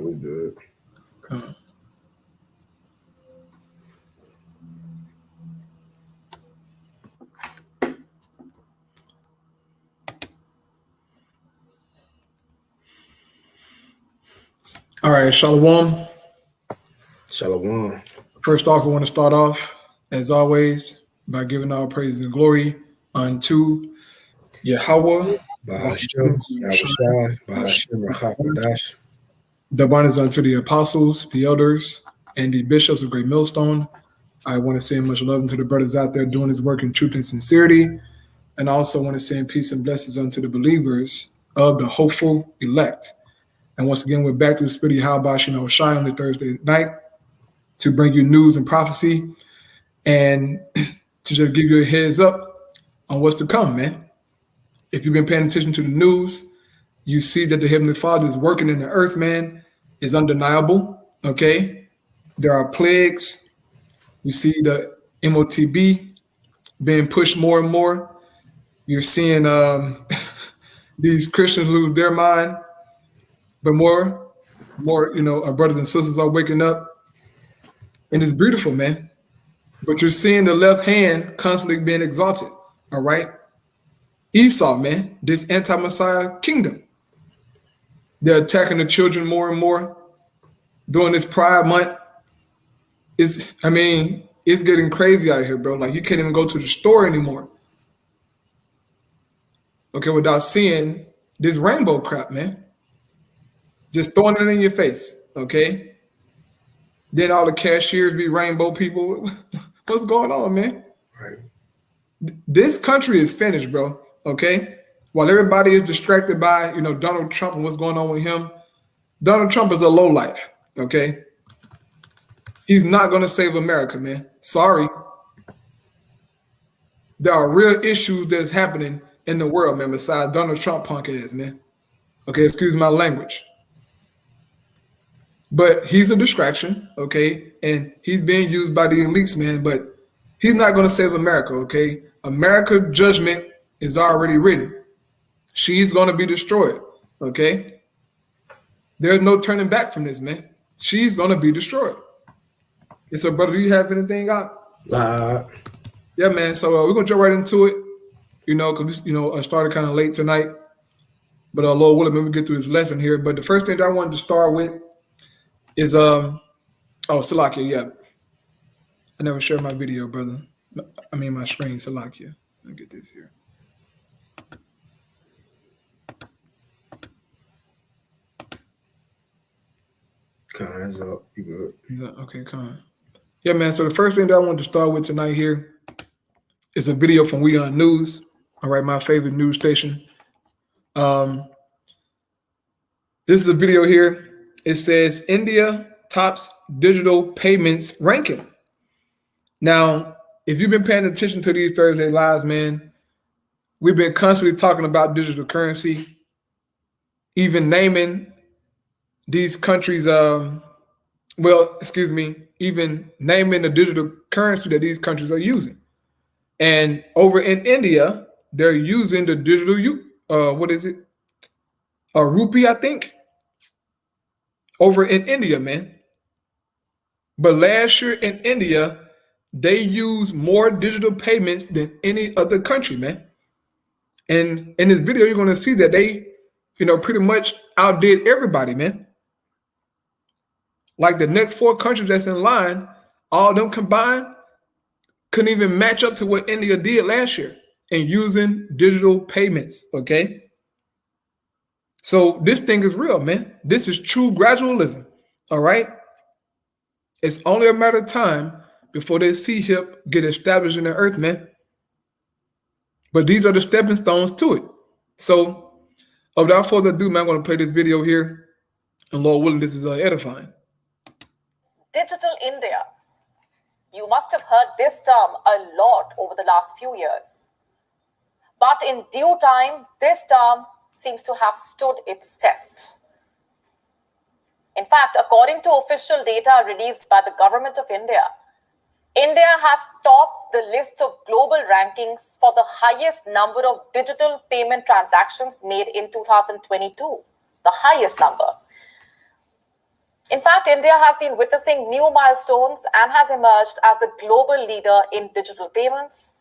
we good. Come. All right, Shalom. Shalom. First off, I want to start off, as always, by giving all praise and glory unto Yahweh. Bahashem, Yahushai, Bahashem, Rachapadash. The abundance unto the apostles, the elders, and the bishops of Great Millstone. I want to send much love unto the brothers out there doing this work in truth and sincerity. And I also want to send peace and blessings unto the believers of the hopeful elect. And once again, we're back to the Spirit of Yahweh Shai on the Thursday night to bring you news and prophecy and to just give you a heads up on what's to come, man. If you've been paying attention to the news, you see that the Heavenly Father is working in the earth, man. It's undeniable, okay? There are plagues. You see the MOTB being pushed more and more. You're seeing these Christians lose their mind. But more, our brothers and sisters are waking up. And it's beautiful, man. But you're seeing the left hand constantly being exalted, all right? Esau, man, this anti-Messiah kingdom. They're attacking the children more and more. During this Pride Month, it's getting crazy out here, bro. Like, you can't even go to the store anymore, okay, without seeing this rainbow crap, man. Just throwing it in your face, okay? Then all the cashiers be rainbow people. What's going on, man? Right. This country is finished, bro, okay? While everybody is distracted by, Donald Trump and what's going on with him, Donald Trump is a lowlife, okay? He's not going to save America, man. Sorry. There are real issues that's happening in the world, man, besides Donald Trump punk ass, man. Okay, excuse my language. But he's a distraction, okay? And he's being used by the elites, man, but he's not going to save America, okay? America's judgment is already written. She's going to be destroyed, okay? There's no turning back from this, man. She's going to be destroyed. And so, brother, do you have anything out? Yeah, man. So we're going to jump right into it, because, I started kind of late tonight. But Lord willing, let me get through this lesson here. But the first thing that I wanted to start with is, Salakia, yeah. I never shared my video, brother. My screen, Salakia. Let me get this here. Hands up. You good? Okay, come on. Yeah, man. So the first thing that I wanted to start with tonight here is a video from We On News. All right, my favorite news station. This is a video here. It says India tops digital payments ranking. Now, if you've been paying attention to these Thursday Lives, man, we've been constantly talking about digital currency, even naming these countries, even naming the digital currency that these countries are using. And over in India, they're using the digital, rupee, I think, over in India, man. But last year in India, they used more digital payments than any other country, man. And in this video, you're going to see that they, pretty much outdid everybody, man. Like the next 4 countries that's in line, all of them combined couldn't even match up to what India did last year in using digital payments, okay? So this thing is real, man. This is true gradualism, all right? It's only a matter of time before they see HIP get established in the earth, man. But these are the stepping stones to it. So without further ado, man, I'm going to play this video here. And Lord willing, this is edifying. Digital India. You must have heard this term a lot over the last few years. But in due time, this term seems to have stood its test. In fact, according to official data released by the government of India, India has topped the list of global rankings for the highest number of digital payment transactions made in 2022, the highest number. In fact, India has been witnessing new milestones and has emerged as a global leader in digital payments.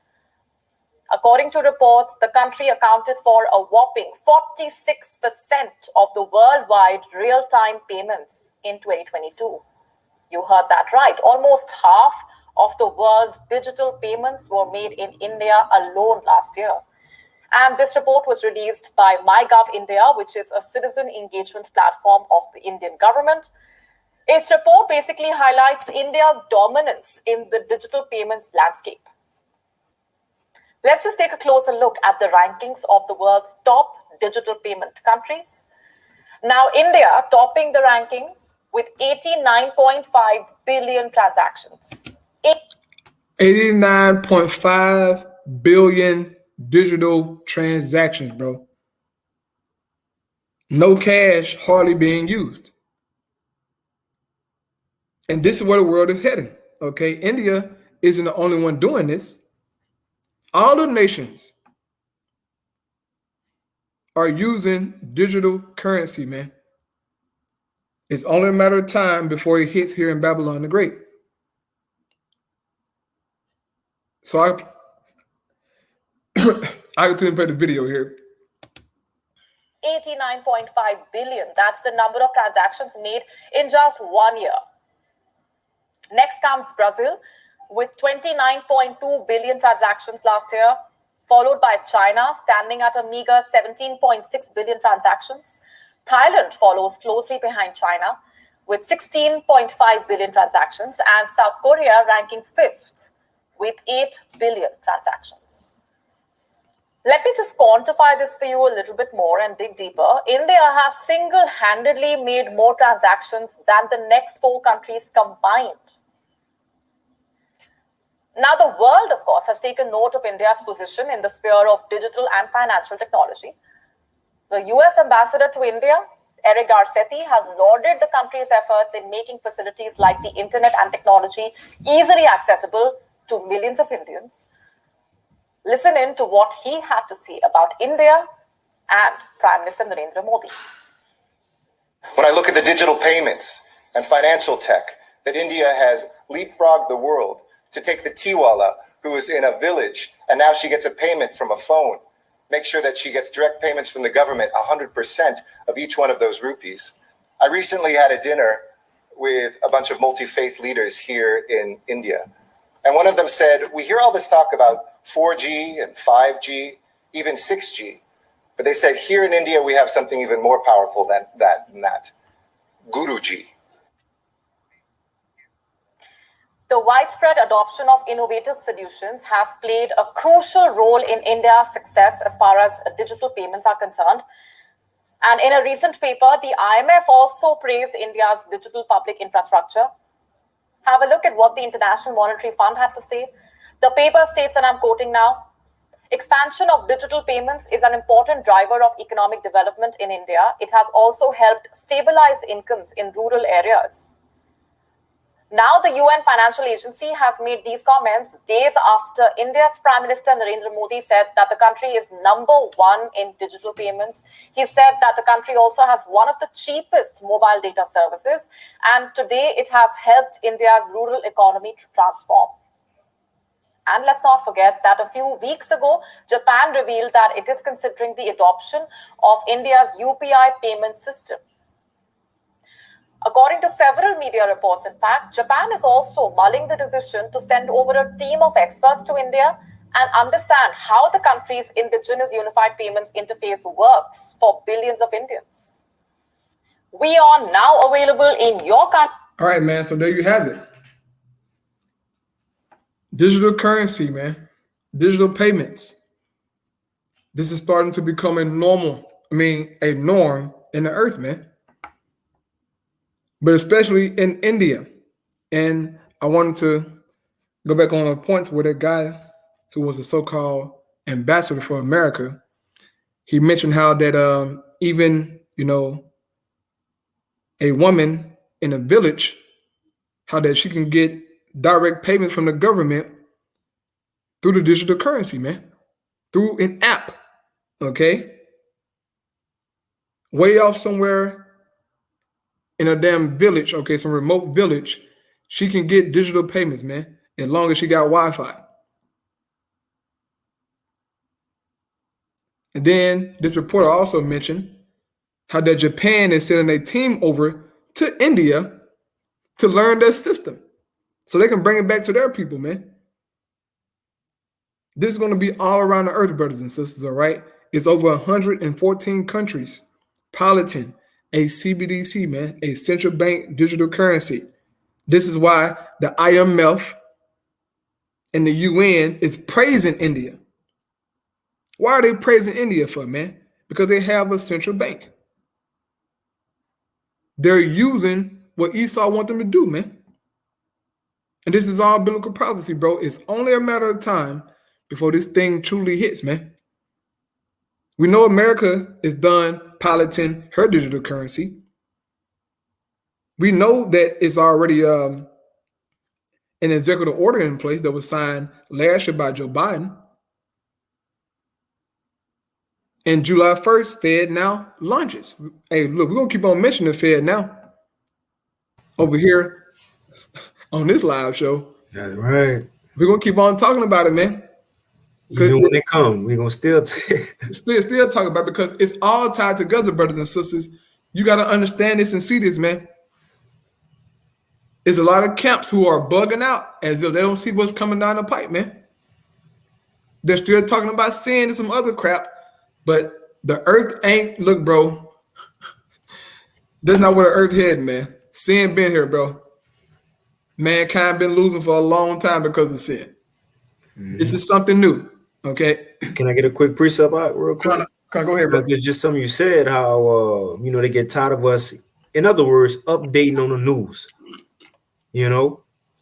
According to reports, the country accounted for a whopping 46% of the worldwide real-time payments in 2022. You heard that right. Almost half of the world's digital payments were made in India alone last year. And this report was released by MyGov India, which is a citizen engagement platform of the Indian government. Its report basically highlights India's dominance in the digital payments landscape. Let's just take a closer look at the rankings of the world's top digital payment countries. Now, India topping the rankings with 89.5 billion transactions. 89.5 billion digital transactions, bro. No cash hardly being used. And this is where the world is heading, okay? India isn't the only one doing this. All the nations are using digital currency, man. It's only a matter of time before it hits here in Babylon the Great. So I continue to play the video here. 89.5 billion. That's the number of transactions made in just 1 year. Next comes Brazil with 29.2 billion transactions last year, followed by China standing at a meager 17.6 billion transactions. Thailand follows closely behind China with 16.5 billion transactions, and South Korea ranking 5th with 8 billion transactions. Let me just quantify this for you a little bit more and dig deeper. India has single-handedly made more transactions than the next 4 countries combined. Now, the world, of course, has taken note of India's position in the sphere of digital and financial technology. The US ambassador to India, Eric Garcetti, has lauded the country's efforts in making facilities like the internet and technology easily accessible to millions of Indians. Listen in to what he had to say about India and Prime Minister Narendra Modi. When I look at the digital payments and financial tech, that India has leapfrogged the world to take the Tiwala who is in a village and now she gets a payment from a phone, make sure that she gets direct payments from the government, 100% of each one of those rupees. I recently had a dinner with a bunch of multi-faith leaders here in India. And one of them said, we hear all this talk about 4G and 5G, even 6G. But they said, here in India, we have something even more powerful than that. Guruji. The widespread adoption of innovative solutions has played a crucial role in India's success as far as digital payments are concerned. And in a recent paper, the IMF also praised India's digital public infrastructure. Have a look at what the International Monetary Fund had to say. The paper states, and I'm quoting now, expansion of digital payments is an important driver of economic development in India. It has also helped stabilize incomes in rural areas. Now, the UN Financial Agency has made these comments days after India's Prime Minister Narendra Modi said that the country is #1 in digital payments. He said that the country also has one of the cheapest mobile data services, and today it has helped India's rural economy to transform. And let's not forget that a few weeks ago, Japan revealed that it is considering the adoption of India's UPI payment system. According to several media reports, in fact, Japan is also mulling the decision to send over a team of experts to India and understand how the country's indigenous unified payments interface works for billions of Indians. We are now available in your country. All right, man. So there you have it. Digital currency, man. Digital payments. This is starting to become a norm in the earth, man. But especially in India. And I wanted to go back on a point where that guy who was a so-called ambassador for America, he mentioned how that even, a woman in a village, how that she can get direct payments from the government through the digital currency, man, through an app, okay? Way off somewhere in a damn village, okay, some remote village, she can get digital payments, man, as long as she got Wi-Fi. And then this reporter also mentioned how that Japan is sending a team over to India to learn their system so they can bring it back to their people, man. This is going to be all around the earth, brothers and sisters, all right? It's over 114 countries piloting a CBDC, man, a central bank digital currency. This is why the IMF and the UN is praising India. Why are they praising India for, man? Because they have a central bank. They're using what Esau wants them to do, man. And this is all biblical prophecy, bro. It's only a matter of time before this thing truly hits, man. We know America is done piloting her digital currency. We know that it's already an executive order in place that was signed last year by Joe Biden. And July 1st, Fed now launches. Hey, look, we're going to keep on mentioning the Fed now. Over here on this live show. That's right. We're going to keep on talking about it, man. Even when they come, we're going to still talk about it because it's all tied together, brothers and sisters. You got to understand this and see this, man. There's a lot of camps who are bugging out as if they don't see what's coming down the pipe, man. They're still talking about sin and some other crap, but the earth ain't, look, bro. That's not where the earth headed, man. Sin been here, bro. Mankind been losing for a long time because of sin. Mm-hmm. This is something new, okay? Can I get a quick precept out real quick? Go ahead, bro. It's just something you said, how, they get tired of us, in other words, updating on the news.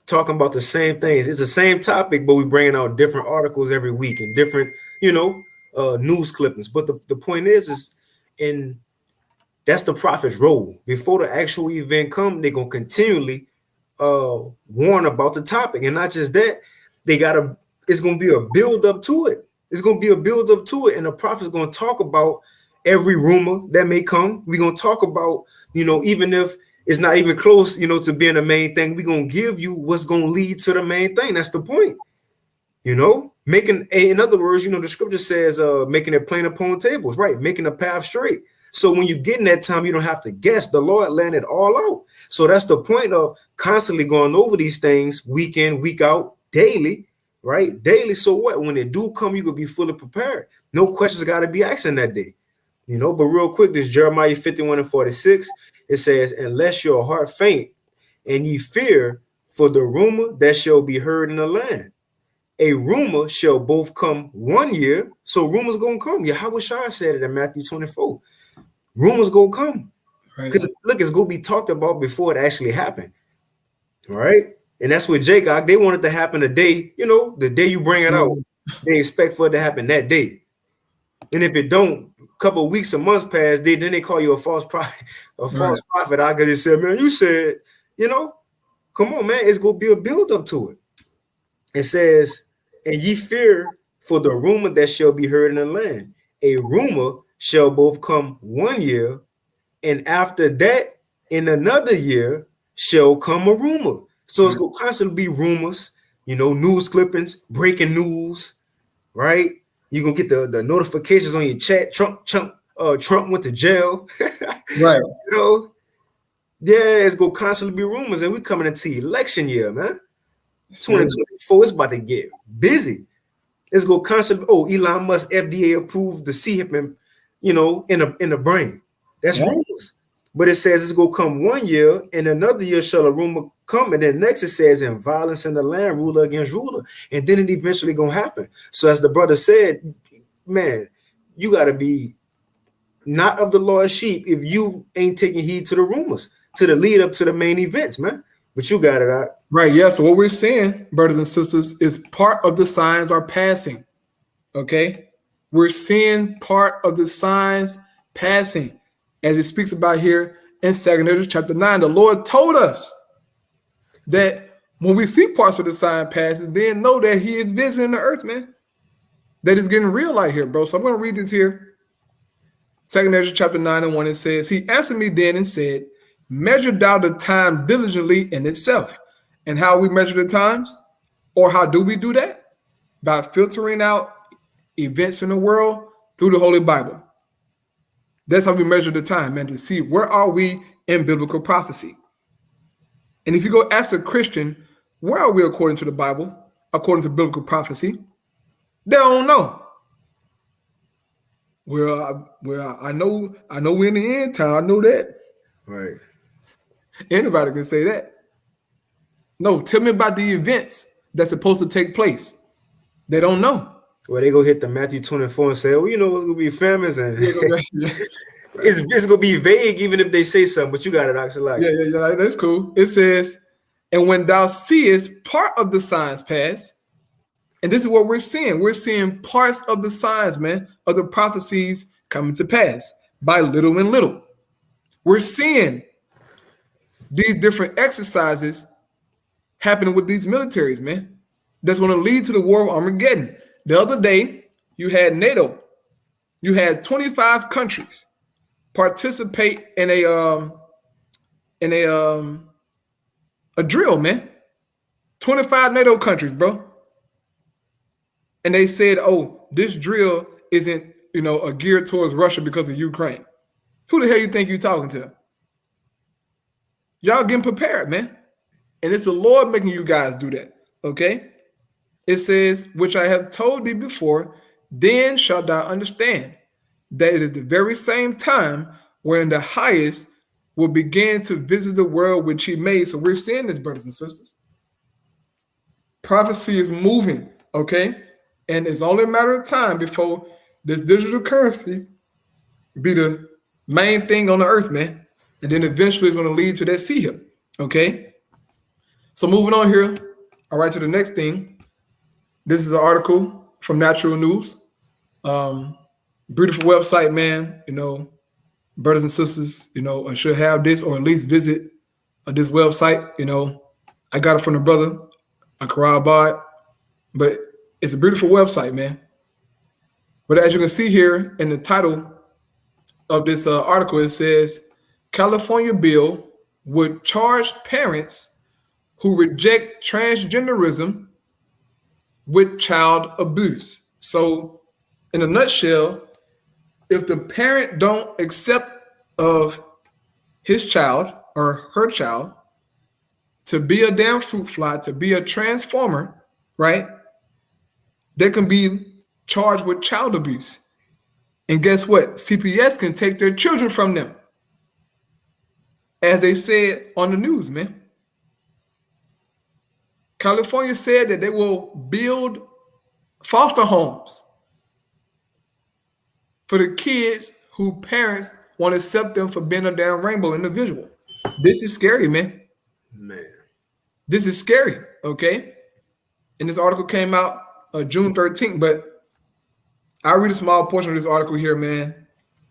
Talking about the same things. It's the same topic, but we're bringing out different articles every week and different, news clippings. But the point is that's the prophet's role. Before the actual event come, they're going to continually warn about the topic. And not just that, it's going to be a build up to it. It's going to be a build up to it. And the prophet's going to talk about every rumor that may come. We're going to talk about, even if it's not even close, to being the main thing, we're going to give you what's going to lead to the main thing. That's the point. In other words, the scripture says, making it plain upon tables, right? Making the path straight. So when you get in that time, you don't have to guess. The Lord laid it all out. So that's the point of constantly going over these things week in, week out, daily, right? Daily. So what? When they do come, you could be fully prepared. No questions got to be asked in that day. But real quick, this Jeremiah 51:46, it says, unless your heart faint and ye fear for the rumor that shall be heard in the land. A rumor shall both come 1 year. So rumors going to come. Yahweh Shai said it in Matthew 24. Rumors going to come. Because look, it's going to be talked about before it actually happened. Right? And that's what Jacob, they want it to happen the day, the day you bring it out. They expect for it to happen that day. And if it don't, a couple of weeks or months pass, then they call you a false prophet. I could just say, man, you said, come on, man, it's going to be a build up to it. It says, and ye fear for the rumor that shall be heard in the land. A rumor shall both come 1 year, and after that, in another year, shall come a rumor. So it's going to constantly be rumors, news clippings, breaking news, right? You're going to get the notifications on your chat. Trump went to jail. Right. It's going to constantly be rumors, and we're coming into election year, man. 2024 is about to get busy. It's going to constantly, Elon Musk FDA approved the CHIP, in the brain. That's rumors. But it says it's going to come 1 year, and another year shall a rumor come. And then next it says, in violence in the land, ruler against ruler. And then it eventually going to happen. So as the brother said, man, you got to be not of the Lord's sheep if you ain't taking heed to the rumors, to the lead up to the main events, man. But you got it out. Right. Yeah. So what we're seeing, brothers and sisters, is part of the signs are passing. Okay. We're seeing part of the signs passing. As it speaks about here in 2 Ezra chapter 9, the Lord told us that when we see parts of the sign passing, then know that he is visiting the earth, man. That is getting real out here, bro. So I'm going to read this here. 2 Ezra chapter 9:1, it says, he answered me then and said, measure thou the time diligently in itself. And how we measure the times, or how do we do that? By filtering out events in the world through the Holy Bible. That's how we measure the time, man, to see where are we in biblical prophecy. And if you go ask a Christian, where are we according to the Bible, according to biblical prophecy? They don't know. Well, I know we're in the end time. I know that. Right. Anybody can say that. No, tell me about the events that's supposed to take place. They don't know. Well, they go hit the Matthew 24 and say, well, you know, it's gonna be famines and it's gonna be vague even if they say something, but you got it actually like yeah, that's cool. It says, and when thou seest part of the signs pass, and this is what we're seeing. We're seeing parts of the signs, man, of the prophecies coming to pass by little and little. We're seeing these different exercises happening with these militaries, man. That's going to lead to the war of Armageddon. The other day, you had NATO. You had 25 countries participate in a drill, man. 25 NATO countries, bro. And they said, oh, this drill isn't, geared towards Russia because of Ukraine. Who the hell you think you're talking to? Y'all getting prepared, man. And it's the Lord making you guys do that, okay? It says, which I have told thee before, then shalt thou understand that it is the very same time wherein the highest will begin to visit the world which he made. So we're seeing this, brothers and sisters. Prophecy is moving, okay? And it's only a matter of time before this digital currency be the main thing on the earth, man. And then eventually it's going to lead to that sea hill, okay? So moving on here, all right, to the next thing. This is an article from Natural News. Beautiful website, man. Brothers and sisters, should have this or at least visit this website. I got it from the brother, Akarabad, but it's a beautiful website, man. But as you can see here in the title of this article, it says, California bill would charge parents who reject transgenderism with child abuse. So in a nutshell, if the parent don't accept of his child or her child to be a damn fruit fly, to be a transformer, right? They can be charged with child abuse. And guess what? CPS can take their children from them. As they said on the news, man. California said that they will build foster homes for the kids who parents want to accept them for being a damn rainbow individual. This is scary, man. man. This is scary, okay? And this article came out June 13th, but I'll read a small portion of this article here, man.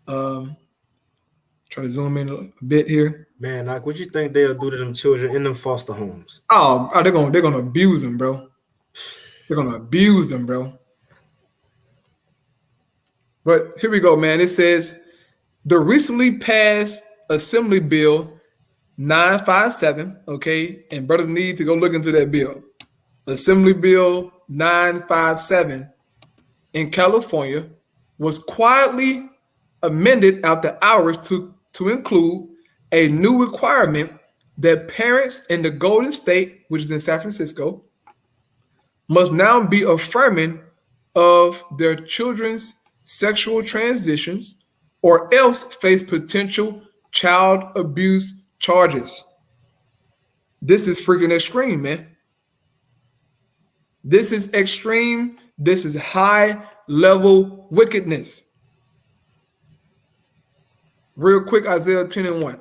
Try to zoom in a bit here. Man, like, what you think they'll do to them children in them foster homes? Oh, they're gonna abuse them, bro. They're gonna abuse them, bro. But here we go, man. It says the recently passed Assembly Bill 957, okay, and brothers need to go look into that bill. Assembly Bill 957 in California was quietly amended after hours to include a new requirement that parents in the Golden State, which is in San Francisco, must now be affirming of their children's sexual transitions or else face potential child abuse charges. This is freaking extreme, man. This is extreme. This is high level wickedness. Real quick, Isaiah 10:1.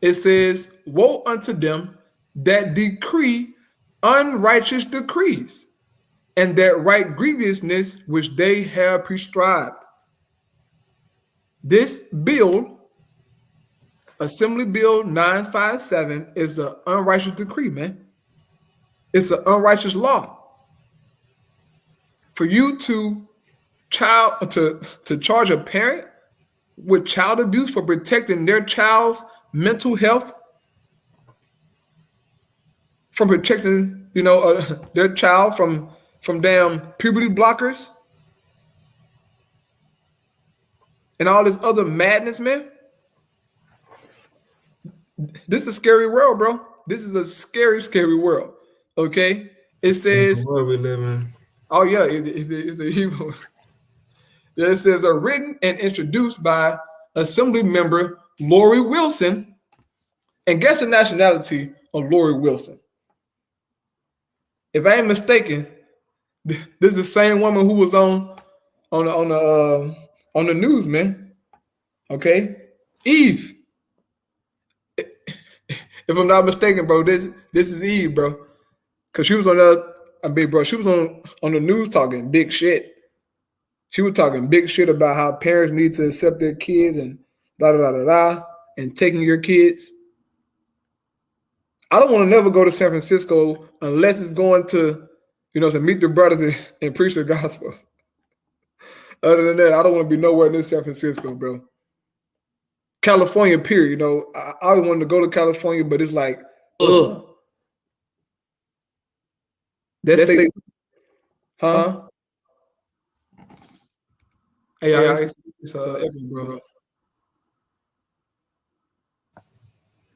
It says, woe unto them that decree unrighteous decrees, and that write grievousness which they have prescribed. This bill, Assembly Bill 957, is an unrighteous decree, man. It's an unrighteous law. For you to charge a parent with child abuse for protecting their child's mental health, from protecting, their child from damn puberty blockers and all this other madness, man. This is a scary world, bro. This is a scary, scary world. Okay, it says, "What we live in." oh yeah, it's a evil. Yeah, it says, written and introduced by Assembly Member Lori Wilson, and guess the nationality of Lori Wilson. If I ain't mistaken, this is the same woman who was on the news, man. Okay, Eve. If I'm not mistaken, bro, this is Eve, bro, because she was on she was on the news talking big shit. She was talking big shit about how parents need to accept their kids and and taking your kids. I don't want to never go to San Francisco unless it's going to, to meet the brothers and preach the gospel. Other than that, I don't want to be nowhere near San Francisco, bro. California, period. I always wanted to go to California, but it's like, ugh. That state, huh? Hey, it's bro.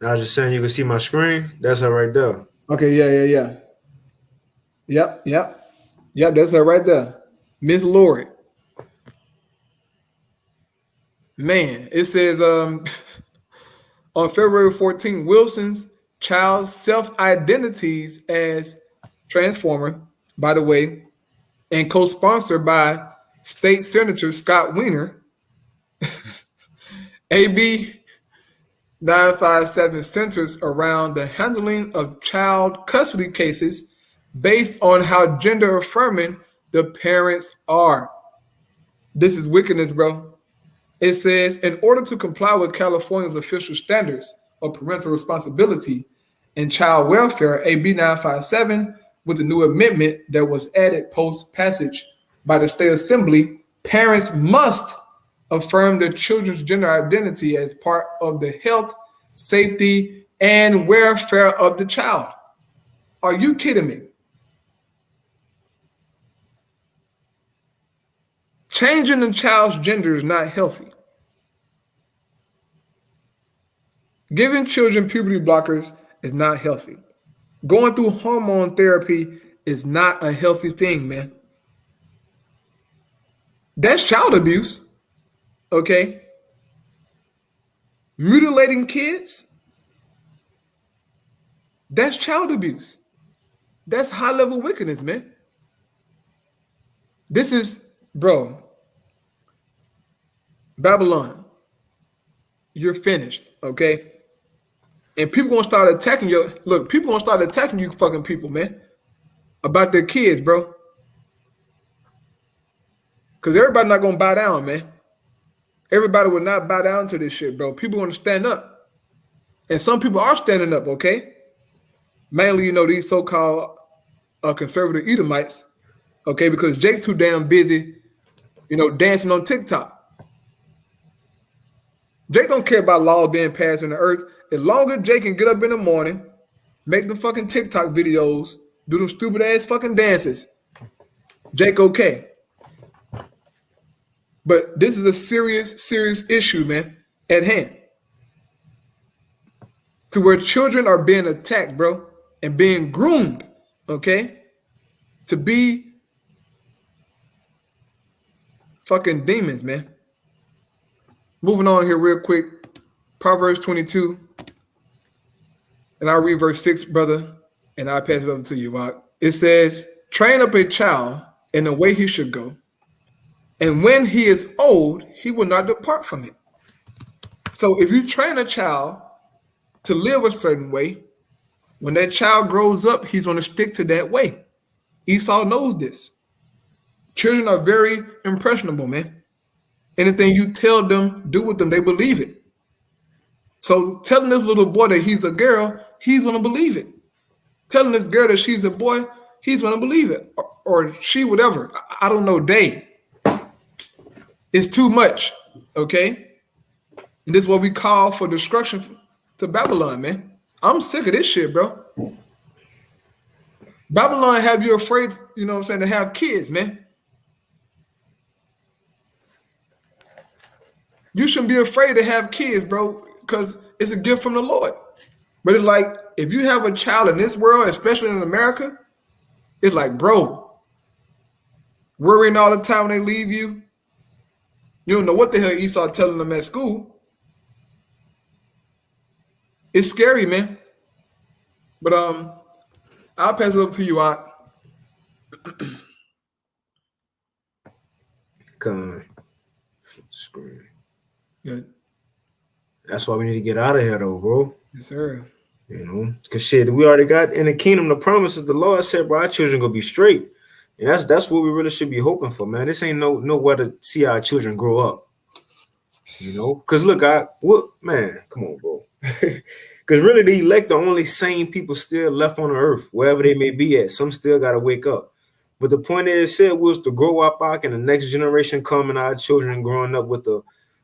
I was just saying, you can see my screen. That's her right there. Okay, yeah. Yep, that's her right there. Miss Lori. Man, it says on February 14, Wilson's child's self-identities as Transformer, by the way, and co-sponsored by State Senator Scott Wiener, AB 957 centers around the handling of child custody cases based on how gender affirming the parents are. This is wickedness, bro. It says, in order to comply with California's official standards of parental responsibility and child welfare, AB 957, with the new amendment that was added post-passage by the State Assembly, parents must affirm their children's gender identity as part of the health, safety, and welfare of the child. Are you kidding me? Changing the child's gender is not healthy. Giving children puberty blockers is not healthy. Going through hormone therapy is not a healthy thing, man. That's child abuse, okay? Mutilating kids, that's child abuse. That's high-level wickedness, man. This is, bro, Babylon, you're finished, okay? And people gonna start attacking you. Look, people gonna start attacking you fucking people, man, about their kids, bro. Because everybody not gonna bow down, man. Everybody will not bow down to this shit, bro. People gonna stand up. And some people are standing up, okay? Mainly, these so-called conservative Edomites, okay? Because Jake too damn busy, dancing on TikTok. Jake don't care about laws being passed on the earth. As long as Jake can get up in the morning, make the fucking TikTok videos, do them stupid ass fucking dances, Jake okay. But this is a serious, serious issue, man, at hand. To where children are being attacked, bro, and being groomed, okay, to be fucking demons, man. Moving on here real quick. Proverbs 22. And I'll read verse 6, brother, and I'll pass it over to you, Mark. It says, train up a child in the way he should go, and when he is old, he will not depart from it. So if you train a child to live a certain way, when that child grows up, he's going to stick to that way. Esau knows this. Children are very impressionable, man. Anything you tell them, do with them, they believe it. So telling this little boy that he's a girl, he's going to believe it. Telling this girl that she's a boy, he's going to believe it. Or she, whatever. I don't know, they. It's too much, okay? And this is what we call for destruction to Babylon, man. I'm sick of this shit, bro. Babylon have you afraid, you know what I'm saying, to have kids, man. You shouldn't be afraid to have kids, bro, because it's a gift from the Lord. But it's like, if you have a child in this world, especially in America, it's like, bro, worrying all the time when they leave you. You don't know what the hell Esau telling them at school. It's scary, man. But I'll pass it over to you, Art. Flip the screen. Good. That's why we need to get out of here, though, bro. Yes, sir. You know, because shit, we already got in the kingdom the promises. The Lord said, bro, our children gonna be straight, and that's what we really should be hoping for, man. This ain't nowhere to see our children grow up. You know, because look, man, come on, bro. Because really, the elect are only sane people still left on the earth, wherever they may be at. Some still gotta wake up. But the point is, said was to grow up back and the next generation coming, our children growing up with the,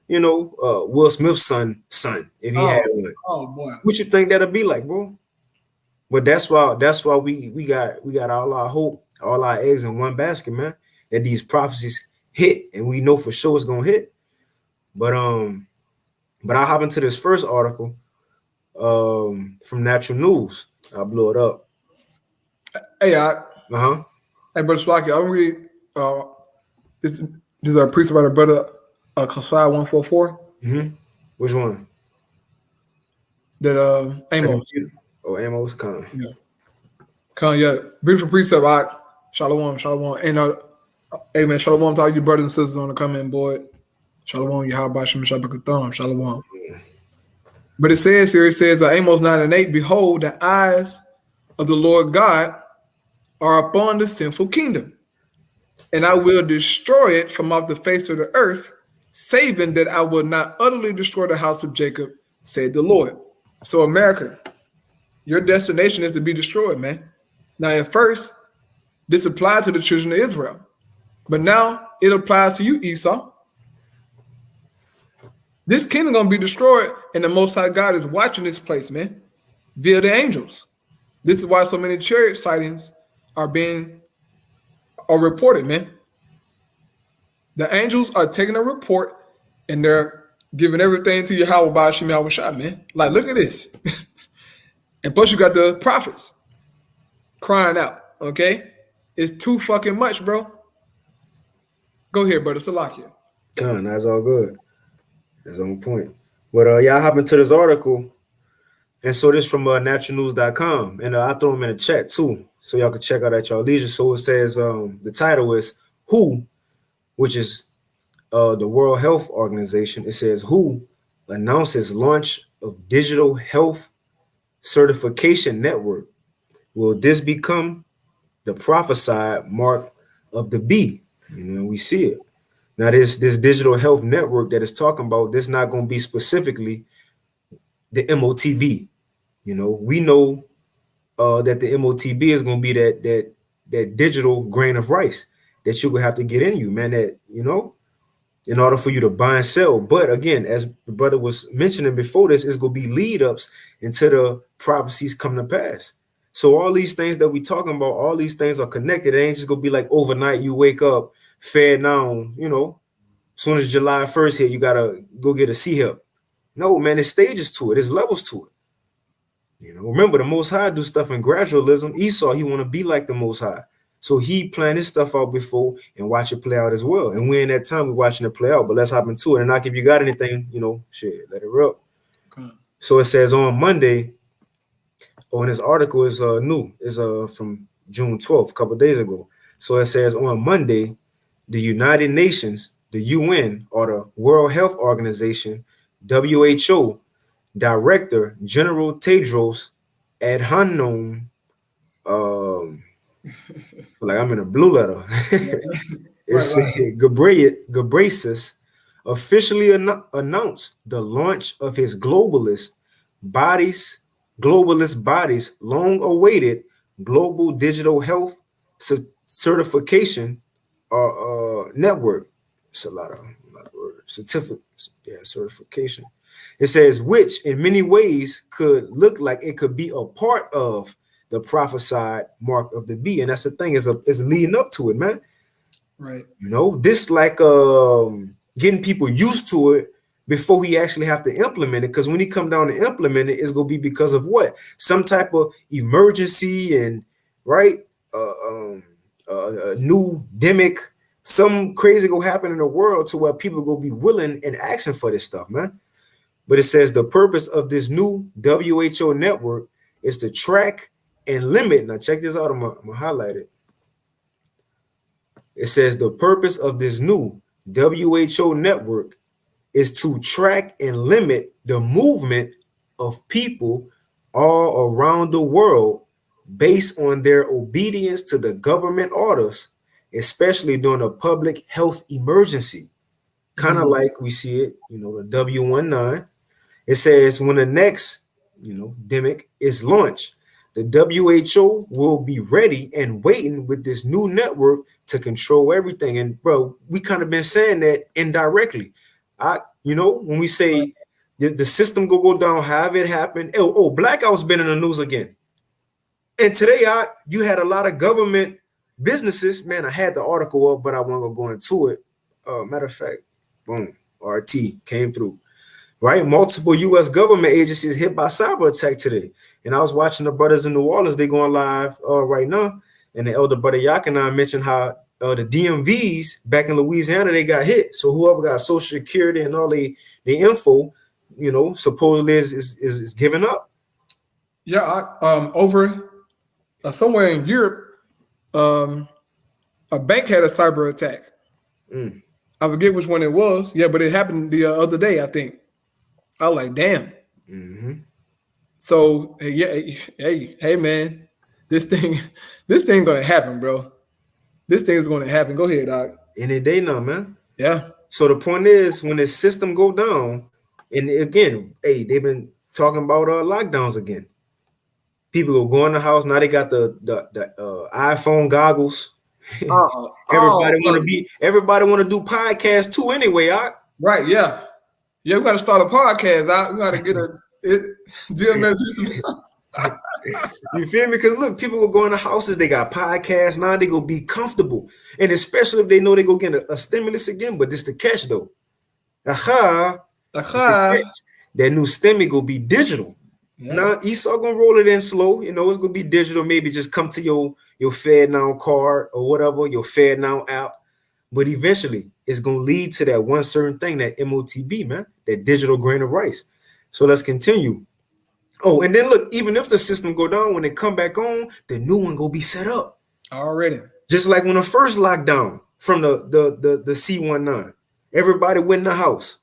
you know, Will Smith's son, if he had one. Oh boy. What you think that'll be like, bro? But that's why we got all our hope, all our eggs in one basket, man. That these prophecies hit, and we know for sure it's gonna hit. But I'll hop into this first article from Natural News. I'll blow it up. Hey, Art. Uh-huh. Hey, Brother Swaki, I'm reading this is a priest about a brother Kasai 144. Mm-hmm. Which one? That Amos. Oh, Amos Khan. Yeah. Khan, yeah. Beautiful precept, Art. Shalom. And hey man, shalom to all you brothers and sisters on the comment board. Shalom, Yahweh Shem Shabbat Shalom. But it says Amos 9:8, behold, the eyes of the Lord God are upon the sinful kingdom, and I will destroy it from off the face of the earth, saving that I will not utterly destroy the house of Jacob, said the Lord. So America, your destination is to be destroyed, man. Now at first, this applied to the children of Israel, but now it applies to you, Esau. This kingdom gonna be destroyed, and the Most High God is watching this place, man, via the angels. This is why so many chariot sightings are reported, man. The angels are taking a report and they're giving everything to Yahweh by Hashem Yahweh Shai, man. Like, look at this. And plus you got the prophets crying out, okay? It's too fucking much, bro. Go ahead, brother Salakia. Khan, that's all good. That's on point. But y'all hop into this article. And so this from naturalnews.com. And I'll throw them in the chat too, so y'all can check out at y'all leisure. So it says the title is WHO, which is the World Health Organization. It says WHO announces launch of digital health certification network. Will this become the prophesied mark of the beast? You know, we see it. Now, this digital health network that is talking about, this not going to be specifically the MOTB. You know, we know that the MOTB is going to be that digital grain of rice that you will have to get in you, man, that, you know, in order for you to buy and sell. But again, as the brother was mentioning before this, it's going to be lead ups into the prophecies coming to pass. So all these things that we talking about, all these things are connected. It ain't just going to be like overnight you wake up, fair now, you know, as soon as July 1st hit, you got to go get a C-HIP. No, man, there's stages to it. There's levels to it. You know, remember, the Most High do stuff in gradualism. Esau, he want to be like the Most High. So he planned his stuff out before and watch it play out as well. And we're in that time, we're watching it play out. But let's hop into it. And like, if you got anything, you know, shit, let it rip. Okay. So it says on Monday, on this article is new. It's from June 12th, a couple of days ago. So it says on Monday, the United Nations, the UN, or the World Health Organization, WHO, Director General Tedros Adhanom, like I'm in a blue letter. It's Ghebreyesus officially announced the launch of his globalist bodies, long-awaited global digital health certification network. It's a lot of words. Certificates, yeah, certification. It says, which in many ways could look like it could be a part of the prophesied mark of the beast. And that's the thing, is leading up to it, man. Right. You know, this like getting people used to it before he actually have to implement it. Because when he come down to implement it, it's gonna be because of what? Some type of emergency and right, a new demic, some crazy gonna happen in the world to where people gonna be willing and asking for this stuff, man. But it says the purpose of this new WHO network is to track and limit. Now check this out. I'm gonna highlight it. It says the purpose of this new WHO network is to track and limit the movement of people all around the world based on their obedience to the government orders, especially during a public health emergency. Kind of like we see it, you know, the W19. It says when the next, you know, demic is launched, the WHO will be ready and waiting with this new network to control everything. And bro, we kind of been saying that indirectly. You know, when we say the system go down, have it happen. Oh, blackouts been in the news again. And today, you had a lot of government businesses. Man, I had the article up, but I won't go into it. Matter of fact, boom, RT came through. Right, multiple U.S. government agencies hit by cyber attack today. And I was watching the brothers in New Orleans. They going live right now. And the elder brother Yak and I mentioned how the DMVs back in Louisiana, they got hit. So whoever got Social Security and all the info, you know, supposedly is giving up. Yeah, over somewhere in Europe, a bank had a cyber attack. I forget which one it was. Yeah, but it happened the other day, I think. I was like, damn. So hey, man, this thing gonna happen, bro. This thing is gonna happen. Go ahead, Doc. Any day now, man. Yeah. So the point is, when the system go down, and again, hey, they've been talking about lockdowns again. People go in the house now. They got the iPhone goggles. Everybody want to do podcasts too, anyway. Right? Yeah. Yeah, we got to start a podcast. We got to get GMS. You feel me? Because look, people will go in the houses. They got podcasts now. They go be comfortable, and especially if they know they go get a stimulus again. But this the catch though. That new stimmy go be digital. Yeah. Now Esau gonna roll it in slow. You know, it's gonna be digital. Maybe just come to your Fed Now card or whatever, your Fed Now app. But eventually, it's gonna lead to that one certain thing, that MOTB, man, that digital grain of rice. So let's continue. Oh, and then look, even if the system go down, when they come back on, the new one go be set up already. Just like when the first lockdown from the C19, everybody went in the house,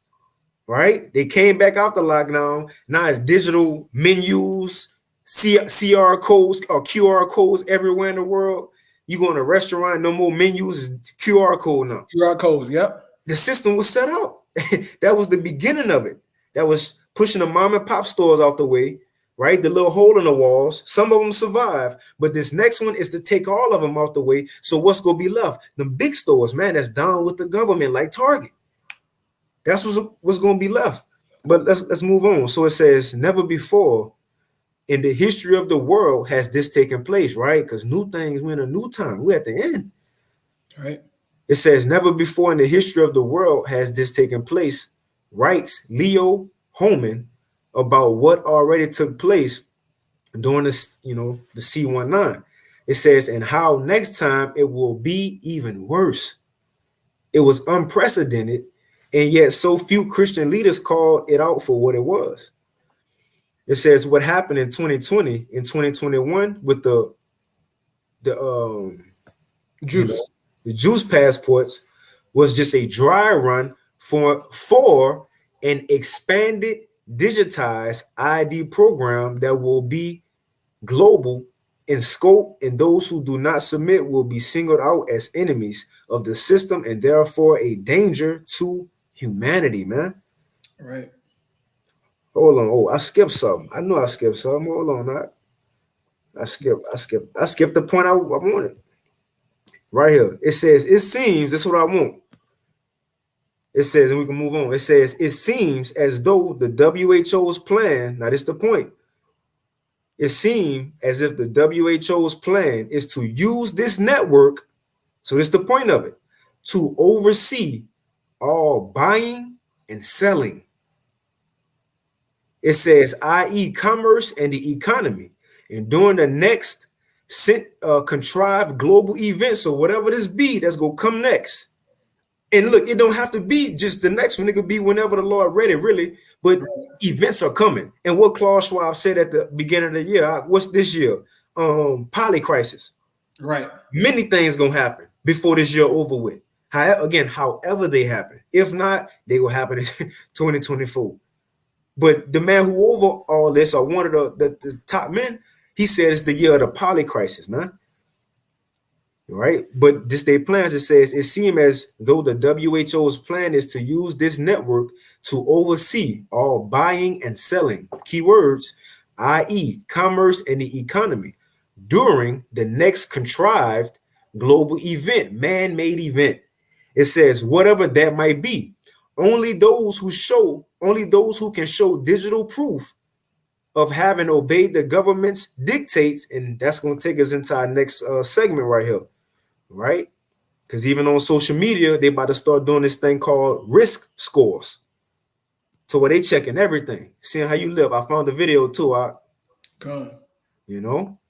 right? They came back out the lockdown. Now it's digital menus, CR codes or QR codes everywhere in the world. You go in a restaurant, no more menus, it's QR code now. QR codes, yep. The system was set up. That was the beginning of it. That was pushing the mom and pop stores out the way, right? The little hole in the walls. Some of them survive, but this next one is to take all of them out the way. So what's going to be left? The big stores, man, that's down with the government, like Target. That's what's going to be left. But let's move on. So it says, never before in the history of the world has this taken place, right? Because new things, we're in a new time. We're at the end. Right. It says, never before in the history of the world has this taken place, writes Leo Holman about what already took place during this, the C19. It says, and how next time it will be even worse. It was unprecedented, and yet so few Christian leaders called it out for what it was. It says what happened in 2020, in 2021 with the juice passports was just a dry run for an expanded digitized ID program that will be global in scope, and those who do not submit will be singled out as enemies of the system and therefore a danger to humanity, man. Right. Hold on. Oh, I skipped something. I know I skipped something. Hold on. I skipped the point I wanted. Right here. It says, it seems, this is what I want. It says, and we can move on. It says, it seems as though the WHO's plan, now this is the point. It seemed as if the WHO's plan is to use this network, so this is the point of it, to oversee all buying and selling. It says, i.e., commerce and the economy. And during the next contrived global event, so whatever this be, that's going to come next. And look, it don't have to be just the next one. It could be whenever the Lord ready, really. But events are coming. And what Klaus Schwab said at the beginning of the year, what's this year? Polycrisis. Right. Many things going to happen before this year over with. However they happen. If not, they will happen in 2024. But the man who over all this, or one of the top men, he said it's the year of the polycrisis, man. Right, but this day plans, it says, it seems as though the WHO's plan is to use this network to oversee all buying and selling, keywords, i.e., commerce and the economy, during the next contrived global event, man-made event. It says, whatever that might be, only those who can show digital proof of having obeyed the government's dictates, and that's going to take us into our next segment right here. Right? Because even on social media, they about to start doing this thing called risk scores. So where they checking everything, seeing how you live. I found the video too. You know.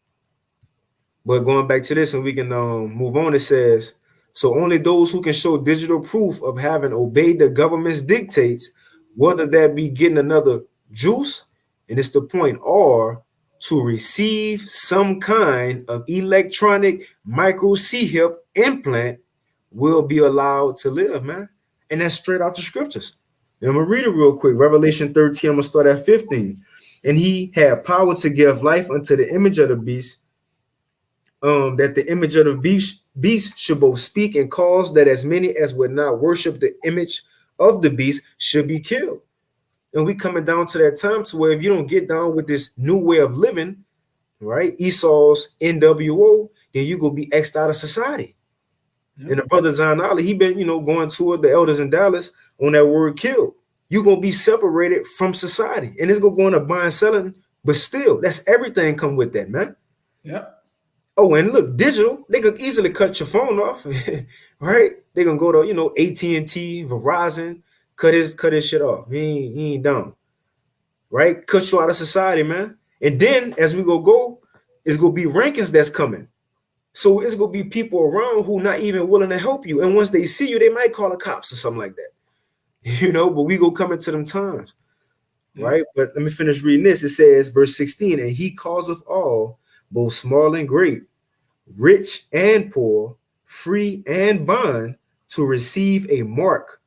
But going back to this, and we can move on. It says, so only those who can show digital proof of having obeyed the government's dictates, whether that be getting another juice, and it's the point, or to receive some kind of electronic micro C-hip implant, will be allowed to live, man. And that's straight out the scriptures. And I'm going to read it real quick. Revelation 13, I'm going to start at 15. And he had power to give life unto the image of the beast, that the image of the beast should both speak and cause that as many as would not worship the image of the beast should be killed. And we coming down to that time to where if you don't get down with this new way of living, right, Esau's NWO, then you go be X'd out of society. Yeah. And the brother Zion Ali, he been, going toward the elders in Dallas on that word killed. You're going to be separated from society. And it's going to go into buying and selling, but still, that's everything come with that, man. Yeah. Oh, and look, digital, they could easily cut your phone off, right? They're going to go to, AT&T, Verizon, cut his shit off. He ain't dumb. Right? Cut you out of society, man. And then as we go, it's gonna be rankings that's coming. So it's gonna be people around who not even willing to help you. And once they see you, they might call the cops or something like that. But we go come into them times. Right? But let me finish reading this. It says, verse 16, and he causeth all, both small and great, rich and poor, free and bond, to receive a mark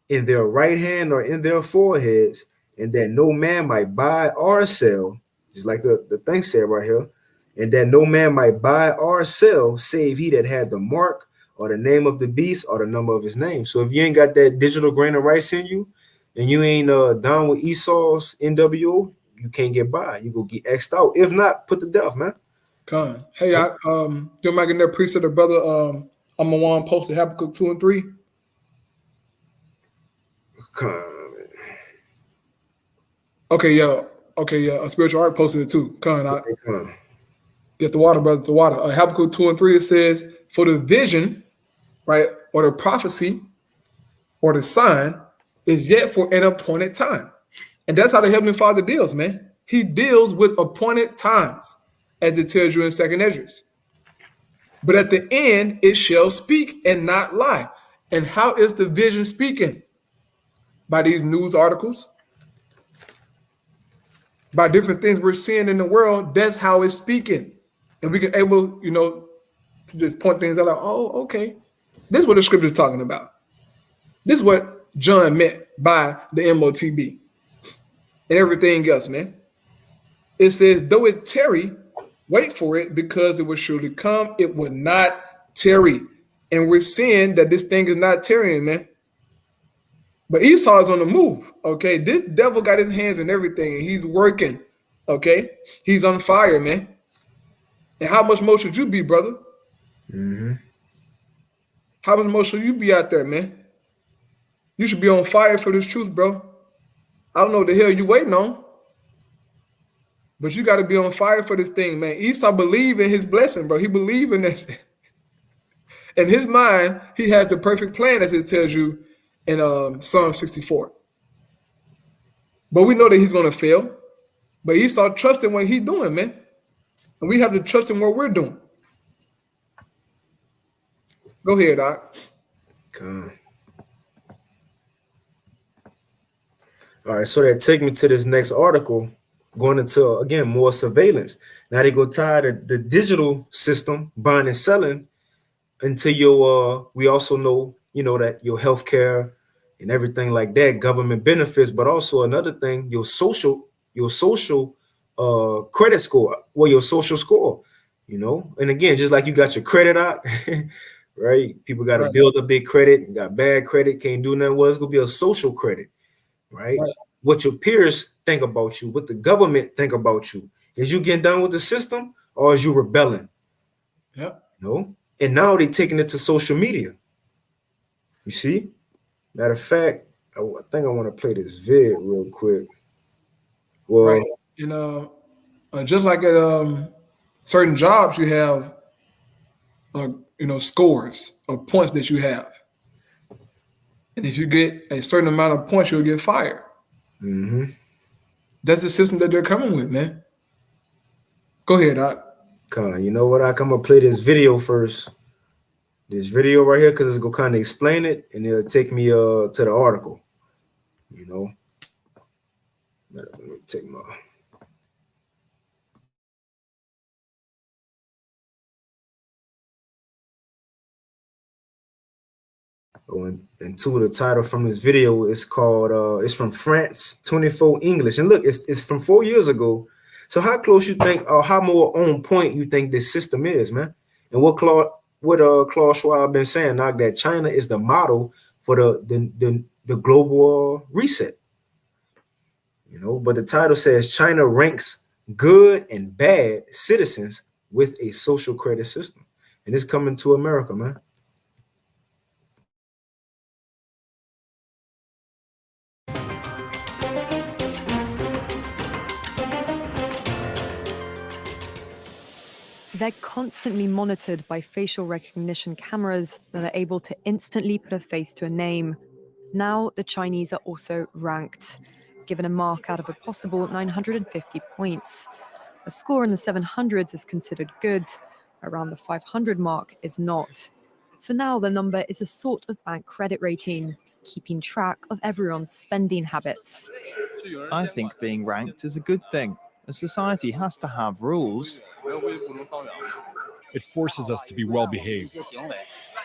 in their right hand or in their foreheads, and that no man might buy or sell, just like the thing said right here, and that no man might buy or sell save he that had the mark or the name of the beast or the number of his name. So if you ain't got that digital grain of rice in you, and you ain't down with Esau's NWO, you can't get by. You go get X'd out. If not, put to death, man. Come on. Hey, you're making that preset of brother I'm a one posted Habakkuk 2 and 3. Okay, yeah. A spiritual art posted it too. Get the water, brother. The water. Habakkuk 2 and 3. It says, "For the vision, right, or the prophecy, or the sign, is yet for an appointed time." And that's how the Heavenly Father deals, man. He deals with appointed times, as it tells you in 2nd Esdras. But at the end, it shall speak and not lie. And how is the vision speaking? By these news articles, by different things we're seeing in the world. That's how it's speaking. And we can able, to just point things out like, oh, okay. This is what the scripture is talking about. This is what John meant by the MOTB and everything else, man. It says, though it tarry, wait for it, because it will surely come. It will not tarry. And we're seeing that this thing is not tarrying, man. But Esau is on the move, okay? This devil got his hands in everything, and he's working, okay? He's on fire, man. And how much more should you be, brother? Mm-hmm. How much more should you be out there, man? You should be on fire for this truth, bro. I don't know what the hell you waiting on, but you got to be on fire for this thing, man. Esau believe in his blessing, bro. He believe in it. In his mind, he has the perfect plan, as it tells you in Psalm 64. But we know that he's going to fail. But Esau trusts in what he's doing, man. And we have to trust in what we're doing. Go ahead, Doc. All right, so that take me to this next article, going into, again, more surveillance. Now they go tie the digital system, buying and selling, into your, we also know, that your healthcare and everything like that, government benefits, but also another thing, your social credit score, well, your social score, and again, just like you got your credit out, right? People got to build up their credit, got bad credit, can't do nothing. Well, it's going to be a social credit. Right? What your peers think about you, what the government think about you. Is you getting down with the system or is you rebelling? Yeah. And now they taking it to social media. You see? Matter of fact, I think I want to play this vid real quick. Well, just like at certain jobs, you have scores of points that you have. And if you get a certain amount of points, you'll get fired. Mm-hmm. That's the system that they're coming with, man. Go ahead, Doc. You know what? I'm gonna play this video first. This video right here, because it's gonna kind of explain it, and it'll take me to the article. Let me take my. And two, the title from this video is called it's from France 24 English, and look, it's from 4 years ago. So how close you think, or how more on point you think this system is, man? And what Klaus Schwab been saying now, that China is the model for the global reset. But the title says China ranks good and bad citizens with a social credit system, and it's coming to America, man. They're constantly monitored by facial recognition cameras that are able to instantly put a face to a name. Now, the Chinese are also ranked, given a mark out of a possible 950 points. A score in the 700s is considered good. Around the 500 mark is not. For now, the number is a sort of bank credit rating, keeping track of everyone's spending habits. I think being ranked is a good thing. A society has to have rules. It forces us to be well behaved.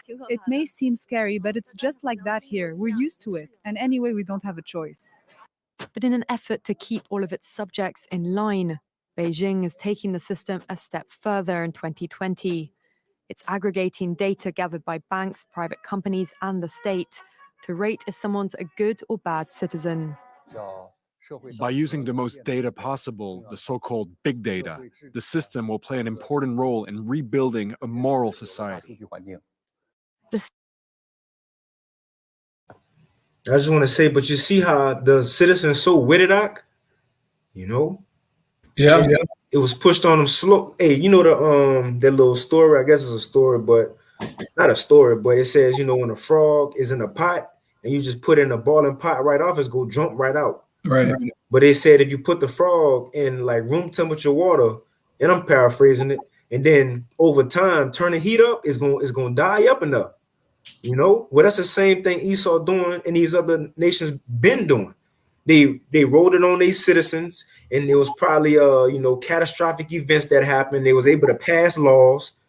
It may seem scary, but it's just like that here. We're used to it. And anyway, we don't have a choice. But in an effort to keep all of its subjects in line, Beijing is taking the system a step further in 2020. It's aggregating data gathered by banks, private companies, and the state to rate if someone's a good or bad citizen. By using the most data possible, the so-called big data, the system will play an important role in rebuilding a moral society. I just want to say, but you see how the citizens so witted, Doc? Yeah. It was pushed on them slow. Hey, that little story, I guess it's a story, but not a story, but it says, when a frog is in a pot and you just put it in a boiling pot right off, it's go jump right out. Right. But they said if you put the frog in like room temperature water, and I'm paraphrasing it, and then over time turn the heat up, it's gonna die up enough. Well, that's the same thing Esau doing and these other nations been doing. They rolled it on their citizens, and it was probably catastrophic events that happened. They was able to pass laws,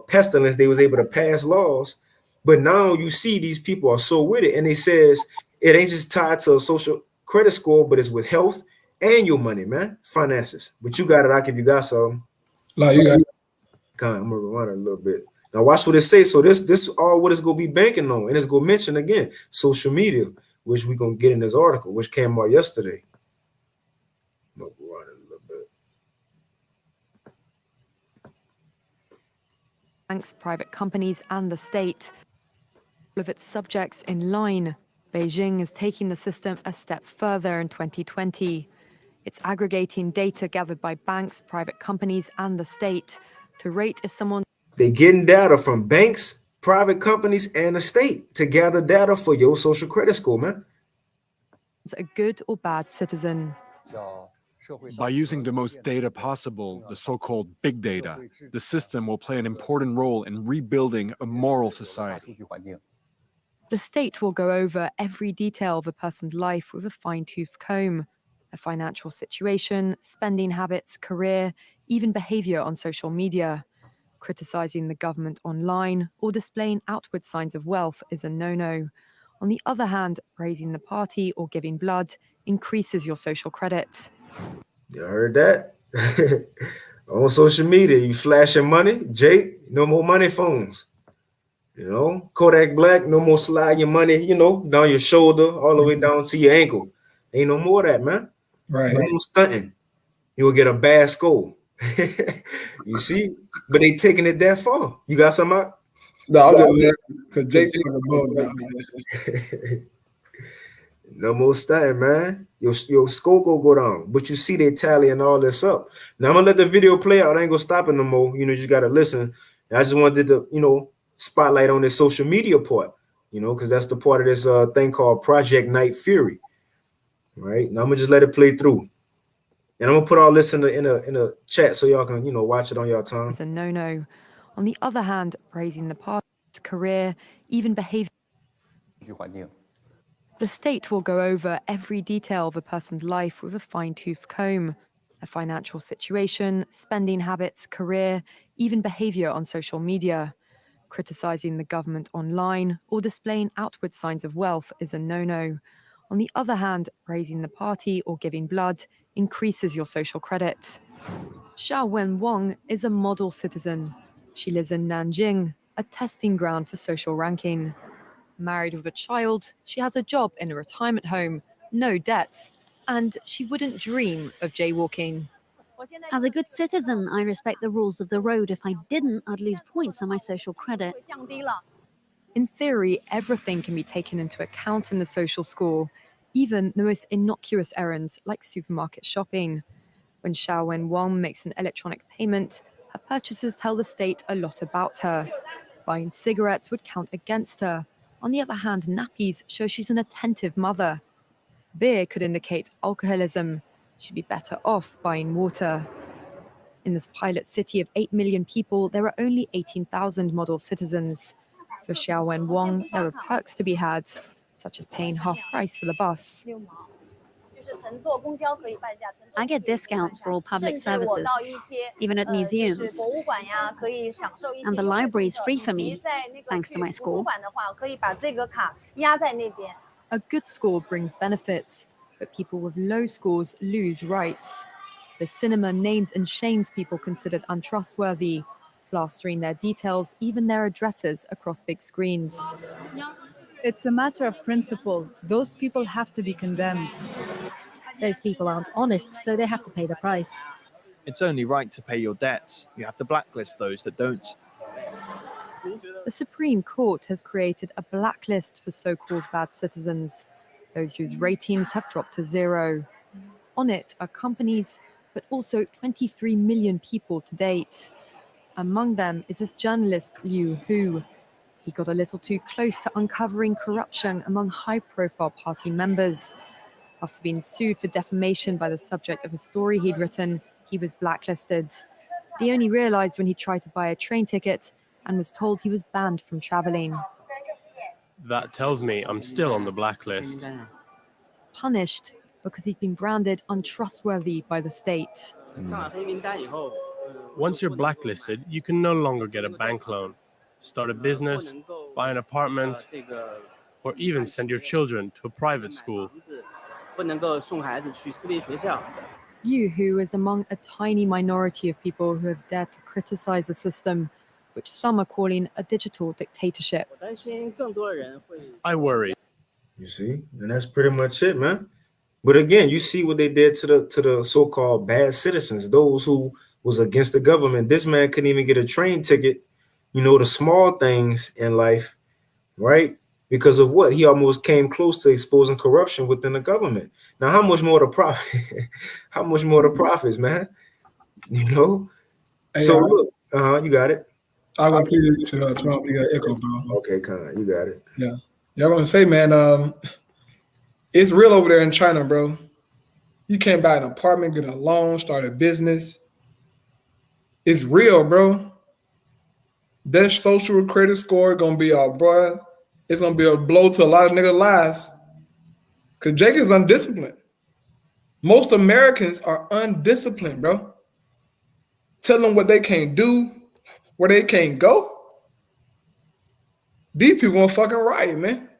pestilence. They was able to pass laws, but now you see these people are so with it, and they says it ain't just tied to a social credit score, but it's with health and your money, man, finances. But you got it, Ak, if you got some. Like you got. I'm gonna rewind it a little bit. Now watch what it says. So this all what it's gonna be banking on, and it's gonna mention again social media, which we're gonna get in this article, which came out yesterday. I'm gonna rewind it a little bit. Banks, private companies, and the state. of its subjects in line. Beijing is taking the system a step further in 2020. It's aggregating data gathered by banks, private companies, and the state to rate if someone They getting data from banks, private companies, and the state to gather data for your social credit score, man. is a good or bad citizen. By using the most data possible, the so-called big data, the system will play an important role in rebuilding a moral society. The state will go over every detail of a person's life with a fine-tooth comb. Their financial situation, spending habits, career, even behavior on social media. Criticizing the government online or displaying outward signs of wealth is a no-no. On the other hand, praising the party or giving blood increases your social credit. You heard that? On social media, you flashing money, Jake, no more money phones. You know, Kodak Black, no more slide your money, you know, down your shoulder, all the way down to your ankle. Ain't no more of that, man. Right. No more stunting. You will get a bad score. You see? But they taking it that far. You got some out? No, I'm just laughing because Jake took a boat now. No more stunting, man. Your score go down. But you see they tallying all this up. Now I'm gonna let the video play out. I ain't gonna stop it no more. You know, you just gotta listen. And I just wanted to, you know, spotlight on this social media part, you know, because that's the part of this thing called Project Night Fury. Right? Now I'm gonna just let it play through. And I'm gonna put all this in a chat so y'all can, you know, watch it on your time. Is a no-no. On the other hand, praising the party's career, even behavior. The state will go over every detail of a person's life with a fine-tooth comb. Their financial situation, spending habits, career, even behavior on social media. Criticizing the government online or displaying outward signs of wealth is a no-no. On the other hand, praising the party or giving blood increases your social credit. Xiao Wen Wang is a model citizen. She lives in Nanjing, a testing ground for social ranking. Married with a child, she has a job in a retirement home, no debts, and she wouldn't dream of jaywalking. As a good citizen, I respect the rules of the road. If I didn't, I'd lose points on my social credit. In theory, everything can be taken into account in the social score, even the most innocuous errands like supermarket shopping. When Xiao Wen Wang makes an electronic payment, her purchases tell the state a lot about her. Buying cigarettes would count against her. On the other hand, nappies show she's an attentive mother. Beer could indicate alcoholism. She'd be better off buying water. In this pilot city of 8 million people, there are only 18,000 model citizens. For Xiao Wen Wang, there are perks to be had, such as paying half price for the bus. I get discounts for all public services, even at museums. And the library is free for me, thanks to my score. A good score brings benefits, but people with low scores lose rights. The cinema names and shames people considered untrustworthy, plastering their details, even their addresses, across big screens. It's a matter of principle. Those people have to be condemned. Those people aren't honest, so they have to pay the price. It's only right to pay your debts. You have to blacklist those that don't. The Supreme Court has created a blacklist for so-called bad citizens, those whose ratings have dropped to 0. On it are companies, but also 23 million people to date. Among them is this journalist Liu Hu. He got a little too close to uncovering corruption among high-profile party members. After being sued for defamation by the subject of a story he'd written, he was blacklisted. He only realized when he tried to buy a train ticket and was told he was banned from traveling. That tells me I'm still on the blacklist. Punished because he's been branded untrustworthy by the state. Once you're blacklisted, you can no longer get a bank loan, start a business, buy an apartment, or even send your children to a private school. Liu Hu is among a tiny minority of people who have dared to criticize the system, which some are calling a digital dictatorship. I worry. You see, and that's pretty much it, man. But again, you see what they did to the so-called bad citizens, those who was against the government. This man couldn't even get a train ticket. You know, the small things in life, right? because of what? He almost came close to exposing corruption within the government. Now, how much more the profit? How much more the profits, man? You know? Hey, So look, you got it. I want you to turn off the echo, bro. Okay, Con, you got it. Yeah. Yeah, I want to say, man, it's real over there in China, bro. You can't buy an apartment, get a loan, start a business. It's real, bro. That social credit score gonna be bro. It's gonna be a blow to a lot of niggas' lives. Cause Jake is undisciplined. Most Americans are undisciplined, bro. Tell them what they can't do, where they can't go. These people want fucking riot, man.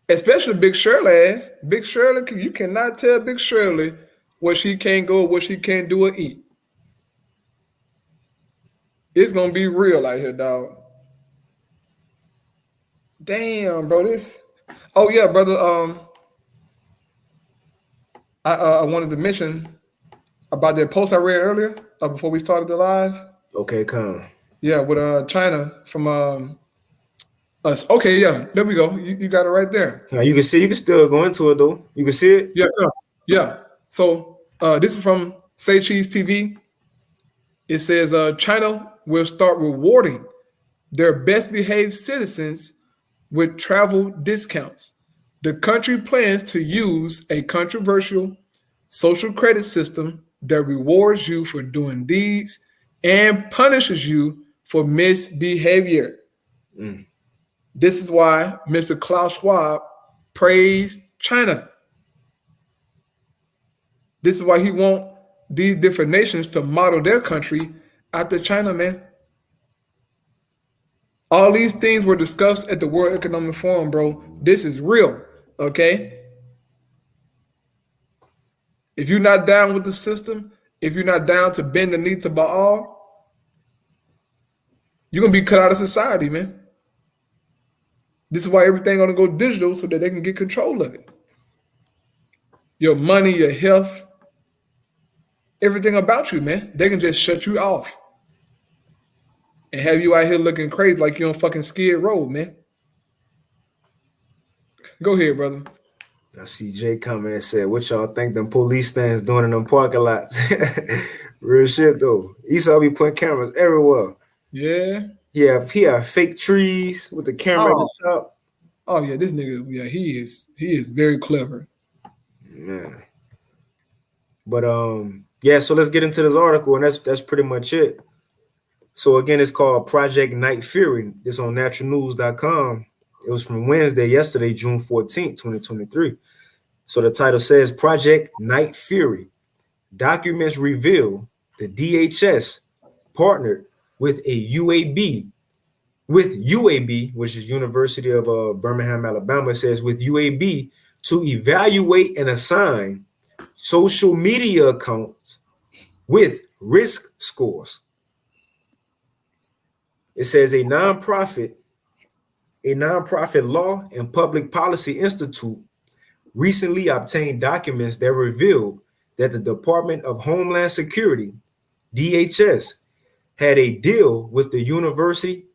Especially Big Shirley ass. Big Shirley, you cannot tell Big Shirley where she can't go, what she can't do or eat. It's gonna be real out here, dog. Damn, bro. Oh yeah, brother. I wanted to mention about that post I read earlier before we started the live. Okay, Con. Yeah, with China from us. Okay, yeah, there we go. You got it right there. Con, you can see, you can still go into it though. You can see it. Yeah. So this is from Say Cheese TV. It says China will start rewarding their best behaved citizens with travel discounts. The country plans to use a controversial social credit system that rewards you for doing deeds and punishes you for misbehavior. This is why Mr. Klaus Schwab praised China. This is why he wants these different nations to model their country after China, man. All these things were discussed at the World Economic Forum, bro. This is real, okay? If you're not down with the system, if you're not down to bend the knee to Baal, you're going to be cut out of society, man. This is why everything going to go digital so that they can get control of it. Your money, your health, everything about you, man. They can just shut you off and have you out here looking crazy like you're on fucking Skid Row, man. Go ahead, brother. I see Jay coming and said, what y'all think them police stands doing in them parking lots? Real shit, though. Esau be putting cameras everywhere. Yeah. He have fake trees with the camera at the top. Oh, yeah, this nigga, yeah, he is very clever. Man. But, yeah, so let's get into this article, and that's pretty much it. So again, it's called Project Night Fury. It's on naturalnews.com. It was from yesterday, June 14th, 2023. So the title says Project Night Fury. Documents reveal the DHS partnered with UAB, which is University of Birmingham, Alabama. It says with UAB to evaluate and assign social media accounts with risk scores. It says a nonprofit law and public policy institute recently obtained documents that revealed that the Department of Homeland Security, DHS, had a deal with the University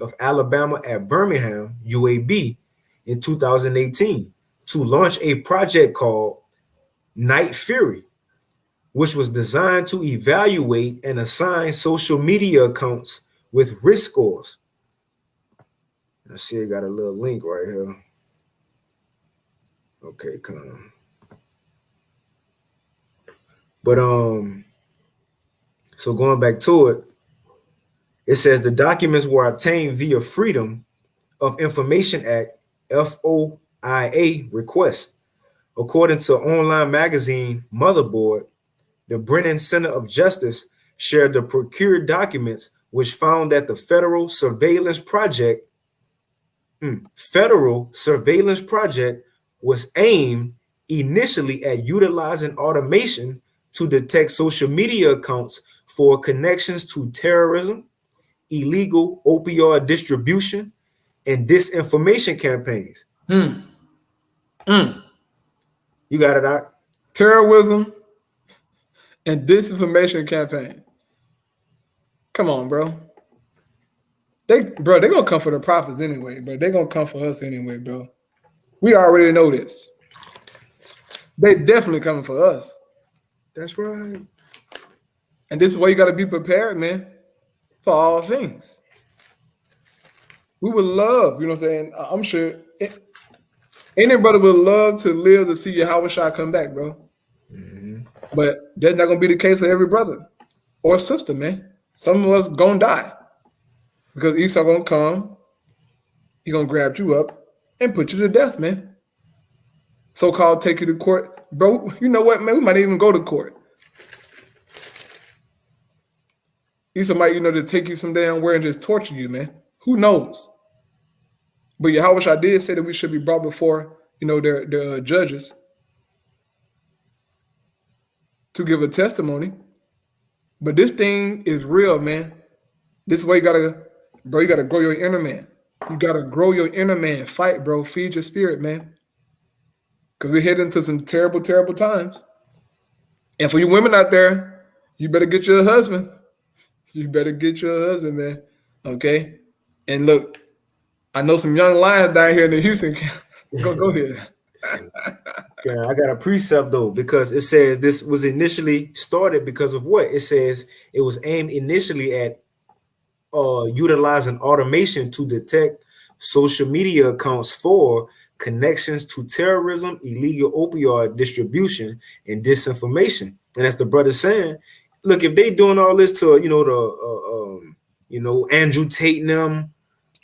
of Alabama at Birmingham, UAB, in 2018 to launch a project called Night Fury, which was designed to evaluate and assign social media accounts with risk scores. I see I got a little link right here. Okay, come. But so going back to it, it says the documents were obtained via Freedom of Information Act FOIA request. According to online magazine Motherboard, the Brennan Center of Justice shared the procured documents, which found that the federal surveillance project was aimed initially at utilizing automation to detect social media accounts for connections to terrorism, illegal opioid distribution, and disinformation campaigns. You got it out. Terrorism and disinformation campaign. Come on, bro. They gonna come for the prophets anyway, but they gonna come for us anyway, bro. We already know this. They definitely coming for us. That's right. And this is why you got to be prepared, man, for all things. We would love, you know what I'm saying? I'm sure any brother would love to live to see Yahweh come back, bro. But that's not gonna be the case for every brother or sister, man. Some of us gonna die because Esau gonna come, he gonna grab you up and put you to death, man. So-called take you to court, bro. You know what, man? We might even go to court. Esau might, to take you some damn where and just torture you, man. Who knows? But Yahweh did say that we should be brought before, their judges to give a testimony. But this thing is real, man. This is why you gotta grow your inner man. You gotta grow your inner man. Fight, bro. Feed your spirit, man. Because we're heading into some terrible, terrible times. And for you women out there, you better get your husband. You better get your husband, man. Okay? And look, I know some young lions down here in the Houston camp. Go ahead. Yeah, I got a precept though, because it says this was initially started because of what? It says it was aimed initially at utilizing automation to detect social media accounts for connections to terrorism, illegal opioid distribution, and disinformation. And as the brother's saying, look, if they doing all this to Andrew Tate and them,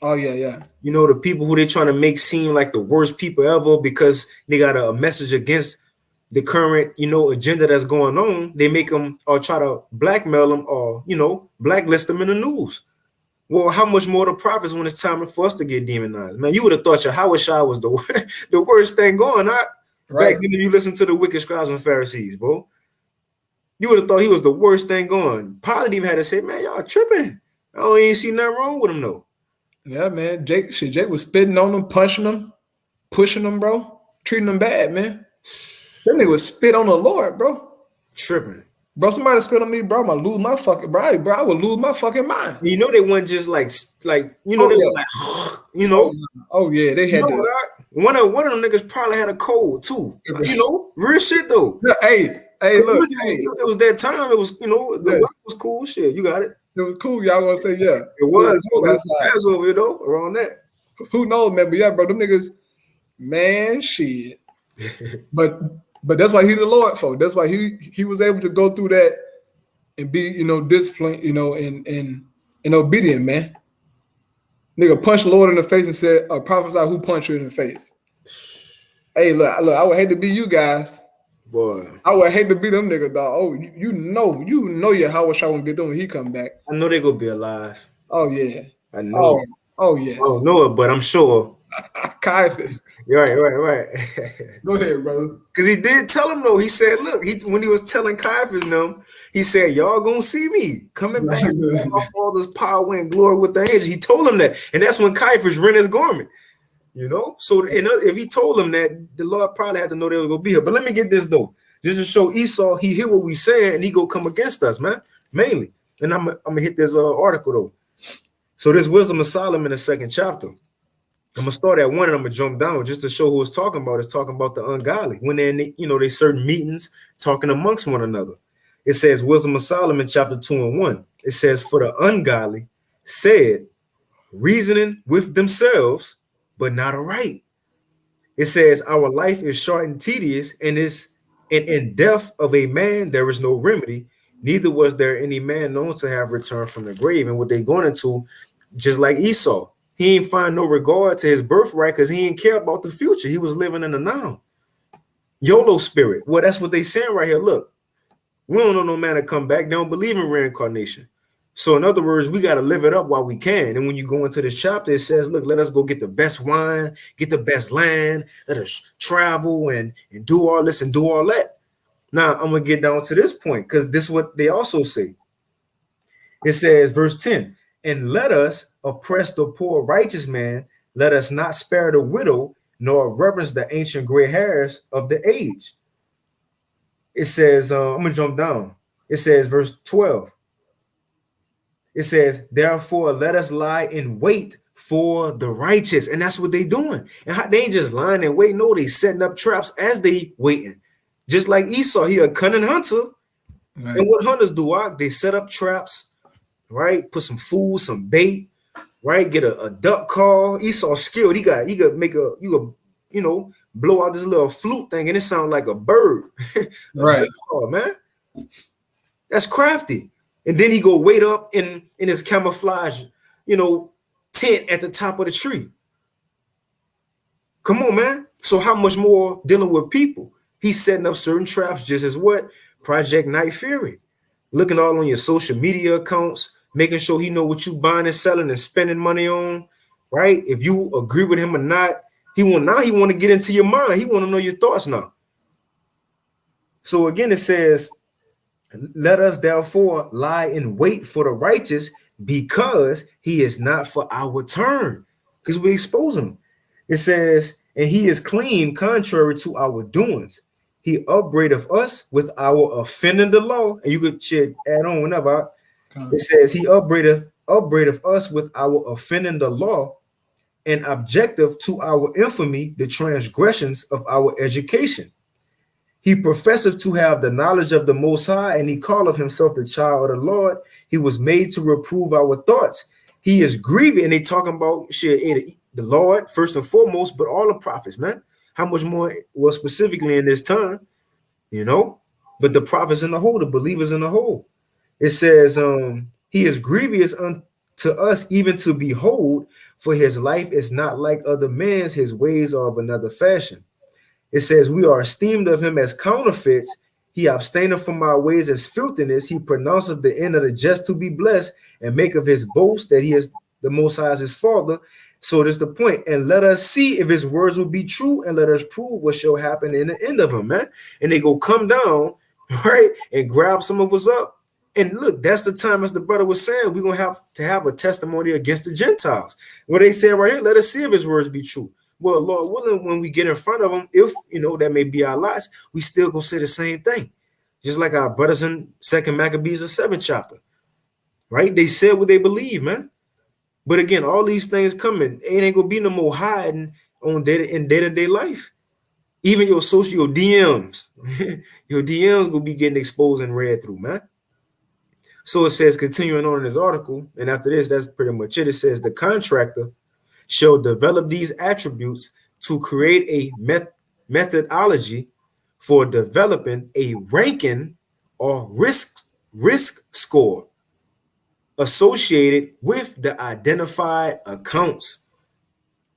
oh yeah, the people who they trying to make seem like the worst people ever because they got a message against the current agenda that's going on, they make them or try to blackmail them or blacklist them in the news. Well, how much more the prophets when it's time for us to get demonized? Man, you would have thought Yahweh was the worst thing going. Right. Back then, if you listen to the wicked scribes and Pharisees, bro, you would have thought he was the worst thing going. Pilate even had to say, man, y'all tripping. I don't even see nothing wrong with him, though. Yeah, man. Jake was spitting on them, punching them, pushing them, bro. Treating them bad, man. That nigga was spit on the Lord, bro. Tripping. Bro, somebody spit on me, bro. I'm gonna lose my fucking bro. I would lose my fucking mind. They weren't just like they were like, Oh yeah, they had one of them niggas probably had a cold too. Real shit though. Yeah, hey, look, it was that time. It was the weather was cool. Shit, you got it. It was cool. Y'all gonna say yeah. It was. Over here though, around that. Who knows, man? But yeah, bro, them niggas, man, shit. But that's why he the Lord, folks. That's why he was able to go through that and be, disciplined, and obedient, man. Nigga punched the Lord in the face and said, prophesy who punched you in the face. Hey, look, I would hate to be you guys. Boy. I would hate to be them niggas, dog. Oh, you know Yahweh Shah won't get them when he come back. I know they gonna be alive. Oh, yeah. I know. Oh yes. I don't know it, but I'm sure. Caiaphas. Right. Go ahead, brother. Because he did tell him though. He said, "Look, when he was telling Caiaphas them, he said, y'all gonna see me coming back with my Father's power and glory with the angels." He told him that, and that's when Caiaphas rent his garment. So if he told him that, the Lord probably had to know they were gonna be here. But let me get this though, just to show Esau, he hear what we saying and he go come against us, man, mainly. And I'm gonna hit this article though. So this Wisdom of Solomon, the 2nd chapter. I'm gonna start at 1 and I'm gonna jump down just to show who it's talking about. It's talking about the ungodly when they're in, they certain meetings talking amongst one another. It says Wisdom of Solomon, chapter 2 and 1. It says, for the ungodly said, reasoning with themselves, but not aright. It says, our life is short and tedious, and in death of a man there is no remedy. Neither was there any man known to have returned from the grave. And what they going into, just like Esau. He ain't find no regard to his birthright because he ain't care about the future. He was living in the now. YOLO spirit. Well, that's what they saying right here. Look, we don't know no man to come back. They don't believe in reincarnation. So in other words, we got to live it up while we can. And when you go into this chapter, it says, look, let us go get the best wine, get the best land, let us travel and do all this and do all that. Now, I'm going to get down to this point because this is what they also say. It says, verse 10, and let us oppress the poor righteous man. Let us not spare the widow, nor reverence the ancient gray hairs of the age. It says, I'm going to jump down. It says, verse 12. It says, therefore, let us lie in wait for the righteous. And that's what they doing. And they ain't just lying in wait. No, they setting up traps as they waiting. Just like Esau, he a cunning hunter. Right. And what hunters do? They set up traps, right? Put some food, some bait, right? Get a duck call. Esau's skilled. He could make blow out this little flute thing and it sounds like a bird. Right. Oh man, that's crafty. And then he go wait up in his camouflage, tent at the top of the tree. Come on, man. So how much more dealing with people? He's setting up certain traps just as what? Project Night Fury. Looking all on your social media accounts, making sure he know what you buying and selling and spending money on, right? If you agree with him or not, he want to get into your mind. He want to know your thoughts now. So again, it says, let us therefore lie in wait for the righteous because he is not for our turn, because we expose him. It says, and he is clean contrary to our doings. He upbraideth us with our offending the law. And you could add on whenever. It says he upbraideth us with our offending the law and objective to our infamy, the transgressions of our education. He professeth to have the knowledge of the Most High, and he calleth himself the child of the Lord. He was made to reprove our thoughts. He is grieving, and they talking about the Lord first and foremost, but all the prophets, man. How much more, well, specifically in this time, but the prophets in the whole, the believers in the whole. It says, he is grievous unto us, even to behold, for his life is not like other men's, his ways are of another fashion. It says, we are esteemed of him as counterfeits. He abstaineth from our ways as filthiness. He pronounceth the end of the just to be blessed, and make of his boast that he is the Most High as his father. So that's the point. And let us see if his words will be true, and let us prove what shall happen in the end of him, man. And they go come down, right, and grab some of us up. And look, that's the time, as the brother was saying, we're going to have a testimony against the Gentiles. What they say right here, let us see if his words be true. Well, Lord willing, when we get in front of them, if that may be our lives, we still go say the same thing. Just like our brothers in 2nd Maccabees, the 7th chapter, right? They said what they believe, man. But again, all these things coming, it ain't gonna be no more hiding on day-to-day life. Even your DMs, your DMs gonna be getting exposed and read through, man. So it says, continuing on in this article, and after this, that's pretty much it. It says the contractor shall develop these attributes to create a methodology for developing a ranking or risk score associated with the identified accounts.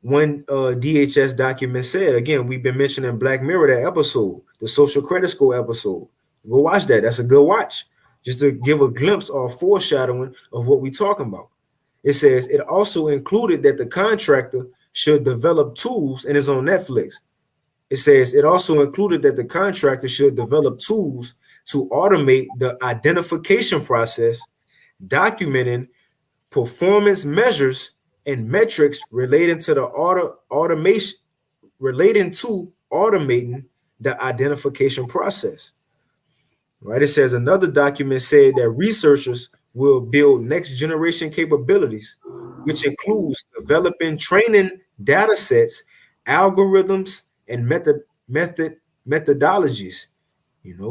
One DHS document said, again, we've been mentioning Black Mirror, that episode, the social credit score episode. Go watch that. That's a good watch, just to give a glimpse or foreshadowing of what we're talking about. It says it also included that the contractor should develop tools, and it's on Netflix. It says it also included that the contractor should develop tools to automate the identification process, documenting performance measures and metrics relating to automating the identification process. Right? It says another document said that researchers will build next generation capabilities, which includes developing training data sets, algorithms, and methodologies.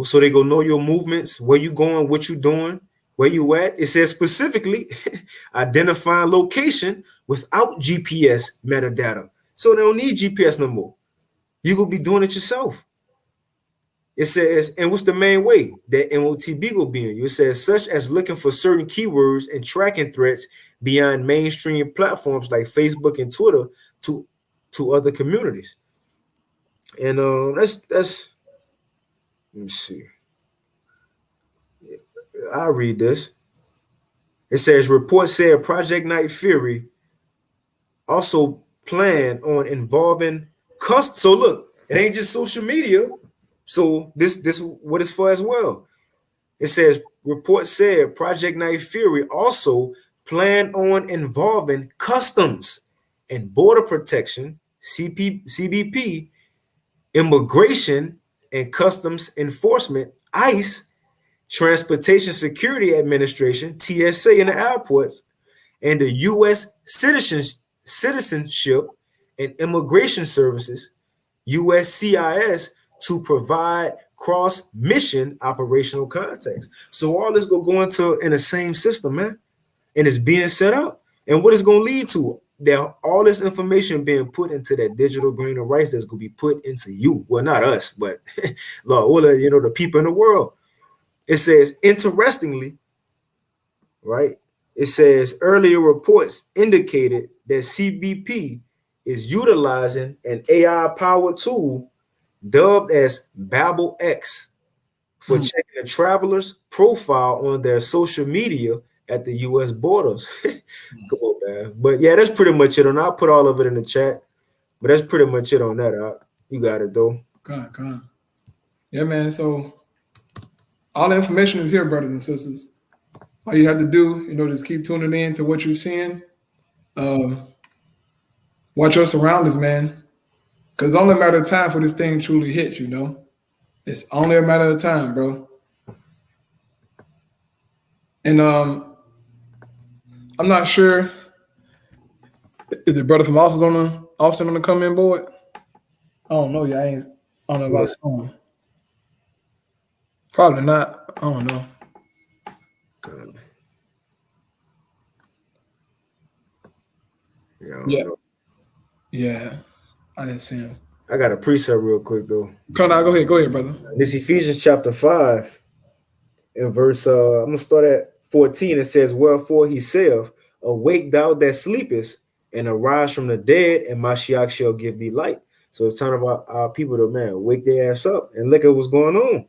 So they go know your movements, where you going, what you doing, where you at. It says specifically identifying location without GPS metadata. So they don't need GPS no more. You will be doing it yourself. It says, and what's the main way that MOTB will be in you? It says, such as looking for certain keywords and tracking threats beyond mainstream platforms like Facebook and Twitter to other communities. And that's let me see. I'll read this. It says, report said Project Night Fury also planned on involving So look, it ain't just social media. So this what it's for as well. It says, report said Project Night Fury also planned on involving customs and border protection, CBP, immigration and customs enforcement, ICE, Transportation Security Administration, TSA, in the airports, and the U.S. Citizenship and Immigration Services, USCIS, to provide cross-mission operational contacts. So all this go into in the same system, man, and it's being set up. And what it's going to lead to? That all this information being put into that digital grain of rice that's going to be put into you. Well, not us, but Lord, the people in the world. It says, interestingly, right? It says earlier reports indicated that CBP is utilizing an AI-powered tool dubbed as Babel X for checking a traveler's profile on their social media at the U.S. borders. Come on, man. But yeah, that's pretty much it. And I'll put all of it in the chat. But that's pretty much it on that. You got it, though. Come on. Yeah, man. So all the information is here, brothers and sisters. All you have to do, just keep tuning in to what you're seeing. Watch your surroundings, man. Because it's only a matter of time for this thing truly hits, It's only a matter of time, bro. And I'm not sure. Is the brother from Austin on the come in board? I don't know. I don't know about someone. Probably not. I don't know. Yeah. I didn't see him. I got a precept real quick though. Go ahead, brother. This Ephesians chapter 5 and verse I'm gonna start at 14. It says, wherefore he saith, awake thou that sleepest, and arise from the dead, and Mashiach shall give thee light. So it's time of our people to, man, wake their ass up and look at what's going on.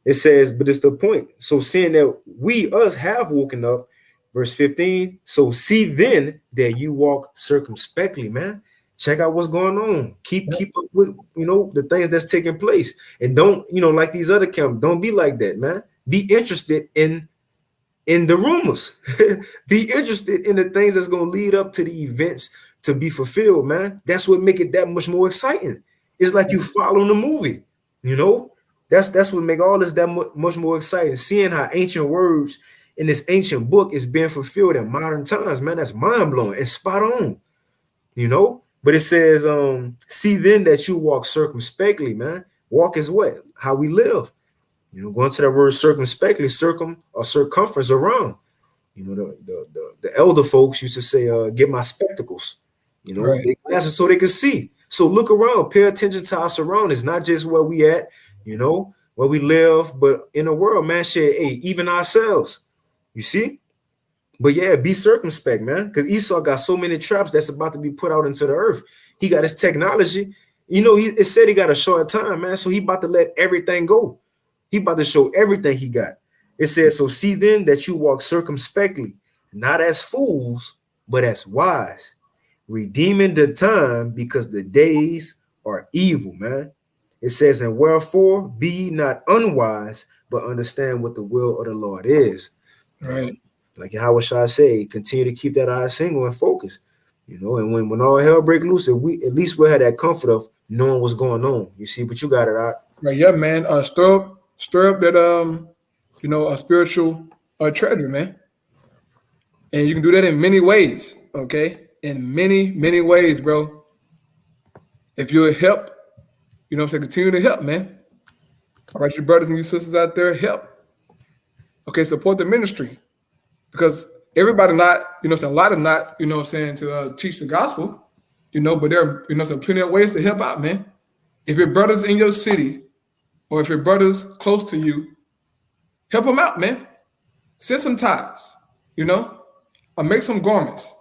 It says, but it's the point. So seeing that us have woken up, verse 15, so see then that you walk circumspectly, man. Check out what's going on. Keep up with, the things that's taking place. And don't, like these other camps, don't be like that, man. Be interested in the rumors. Be interested in the things that's going to lead up to the events to be fulfilled, man. That's what make it that much more exciting. It's like you following the movie, That's what make all this that much more exciting. Seeing how ancient words in this ancient book is being fulfilled in modern times, man. That's mind-blowing. It's spot on, But it says, see then that you walk circumspectly, man. Walk is what? How we live. Going to that word circumspectly, circumference around. The elder folks used to say, get my spectacles, right. They glasses so they can see. So look around, pay attention to our surroundings, not just where we at, where we live, but in the world, man, shit, even ourselves, you see? But yeah, be circumspect, man, because Esau got so many traps that's about to be put out into the earth. He got his technology. It said he got a short time, man, so he about to let everything go. He about to show everything he got. It says, so see then that you walk circumspectly, not as fools, but as wise, redeeming the time because the days are evil, man. It says, and wherefore be not unwise, but understand what the will of the Lord is. Right. Like Yahweh Shai say, continue to keep that eye single and focus, and when all hell break loose, at least we'll have that comfort of knowing what's going on. You see, but you got it out. Right, yeah, man. Stir up that a spiritual treasure, man. And you can do that in many ways, okay? In many, many ways, bro. If you'll help, continue to help, man. All right, your brothers and your sisters out there, help. Okay, support the ministry. Because everybody not, a lot of not, to teach the gospel, but there are, some plenty of ways to help out, man. If your brothers in your city or if your brothers close to you, help them out, man. Send some ties, or make some garments.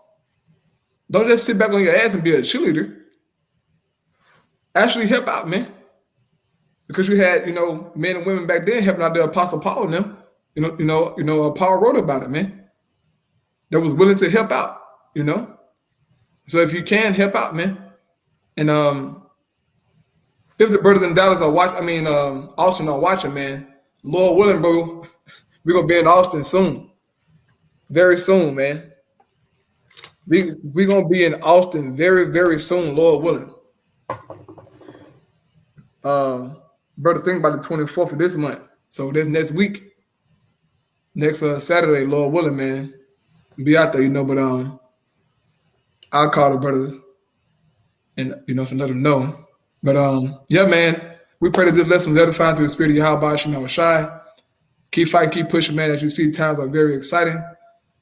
Don't just sit back on your ass and be a cheerleader. Actually help out, man. Because you had, men and women back then helping out the Apostle Paul and them. Paul wrote about it, man. That was willing to help out, So if you can help out, man. And if the brothers in Dallas are watching, Austin are watching, man. Lord willing, bro, we're gonna be in Austin soon. Very soon, man. We're gonna be in Austin very, very soon, Lord willing. Brother, think about the 24th of this month. So this next week, next Saturday, Lord willing, man. Be out there, but I'll call the brothers and so let them know. But yeah, man, we pray that this lesson was edifying through the spirit of Yahweh Shy. Keep fighting, keep pushing, man. As you see, times are very exciting.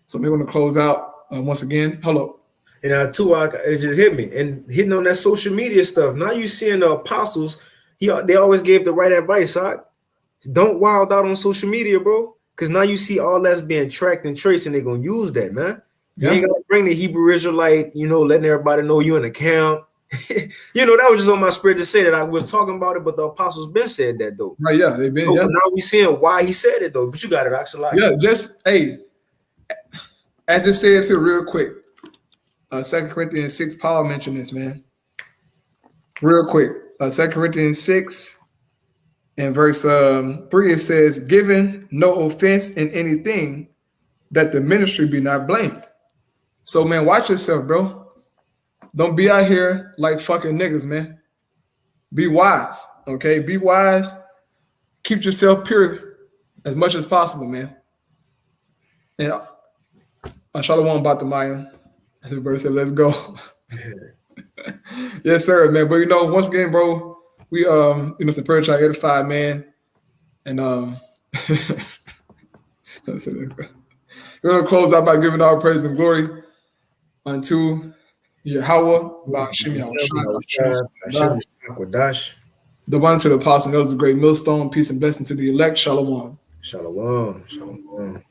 So we're going to close out once again. Hello. And too, it just hit me and hitting on that social media stuff. Now you seeing the apostles, they always gave the right advice. Don't wild out on social media, bro. Because now you see all that's being tracked and traced, and they're going to use that, man. You ain't got to bring the Hebrew Israelite, letting everybody know you an account. That was just on my spirit to say that I was talking about it, but the apostles been said that, though. Right, yeah, they've been. But now we seeing why he said it, though. But you got it, Axel. Yeah, just, hey, as it says here real quick, 2 Corinthians 6, Paul mentioned this, man. Real quick, 2 Corinthians 6 and verse 3, it says, giving no offense in anything, that the ministry be not blamed. So, man, watch yourself, bro. Don't be out here like fucking niggas, man. Be wise, okay? Be wise. Keep yourself pure as much as possible, man. And Shalom about the Maya. The brother said, let's go. Yes, sir, man. But once again, bro, we some prayer try edify, man. And we're gonna close out by giving all praise and glory unto Yahweh, the one to the apostle, knows the great millstone. Peace and blessing to the elect. Shalom. Shalom. Shalom.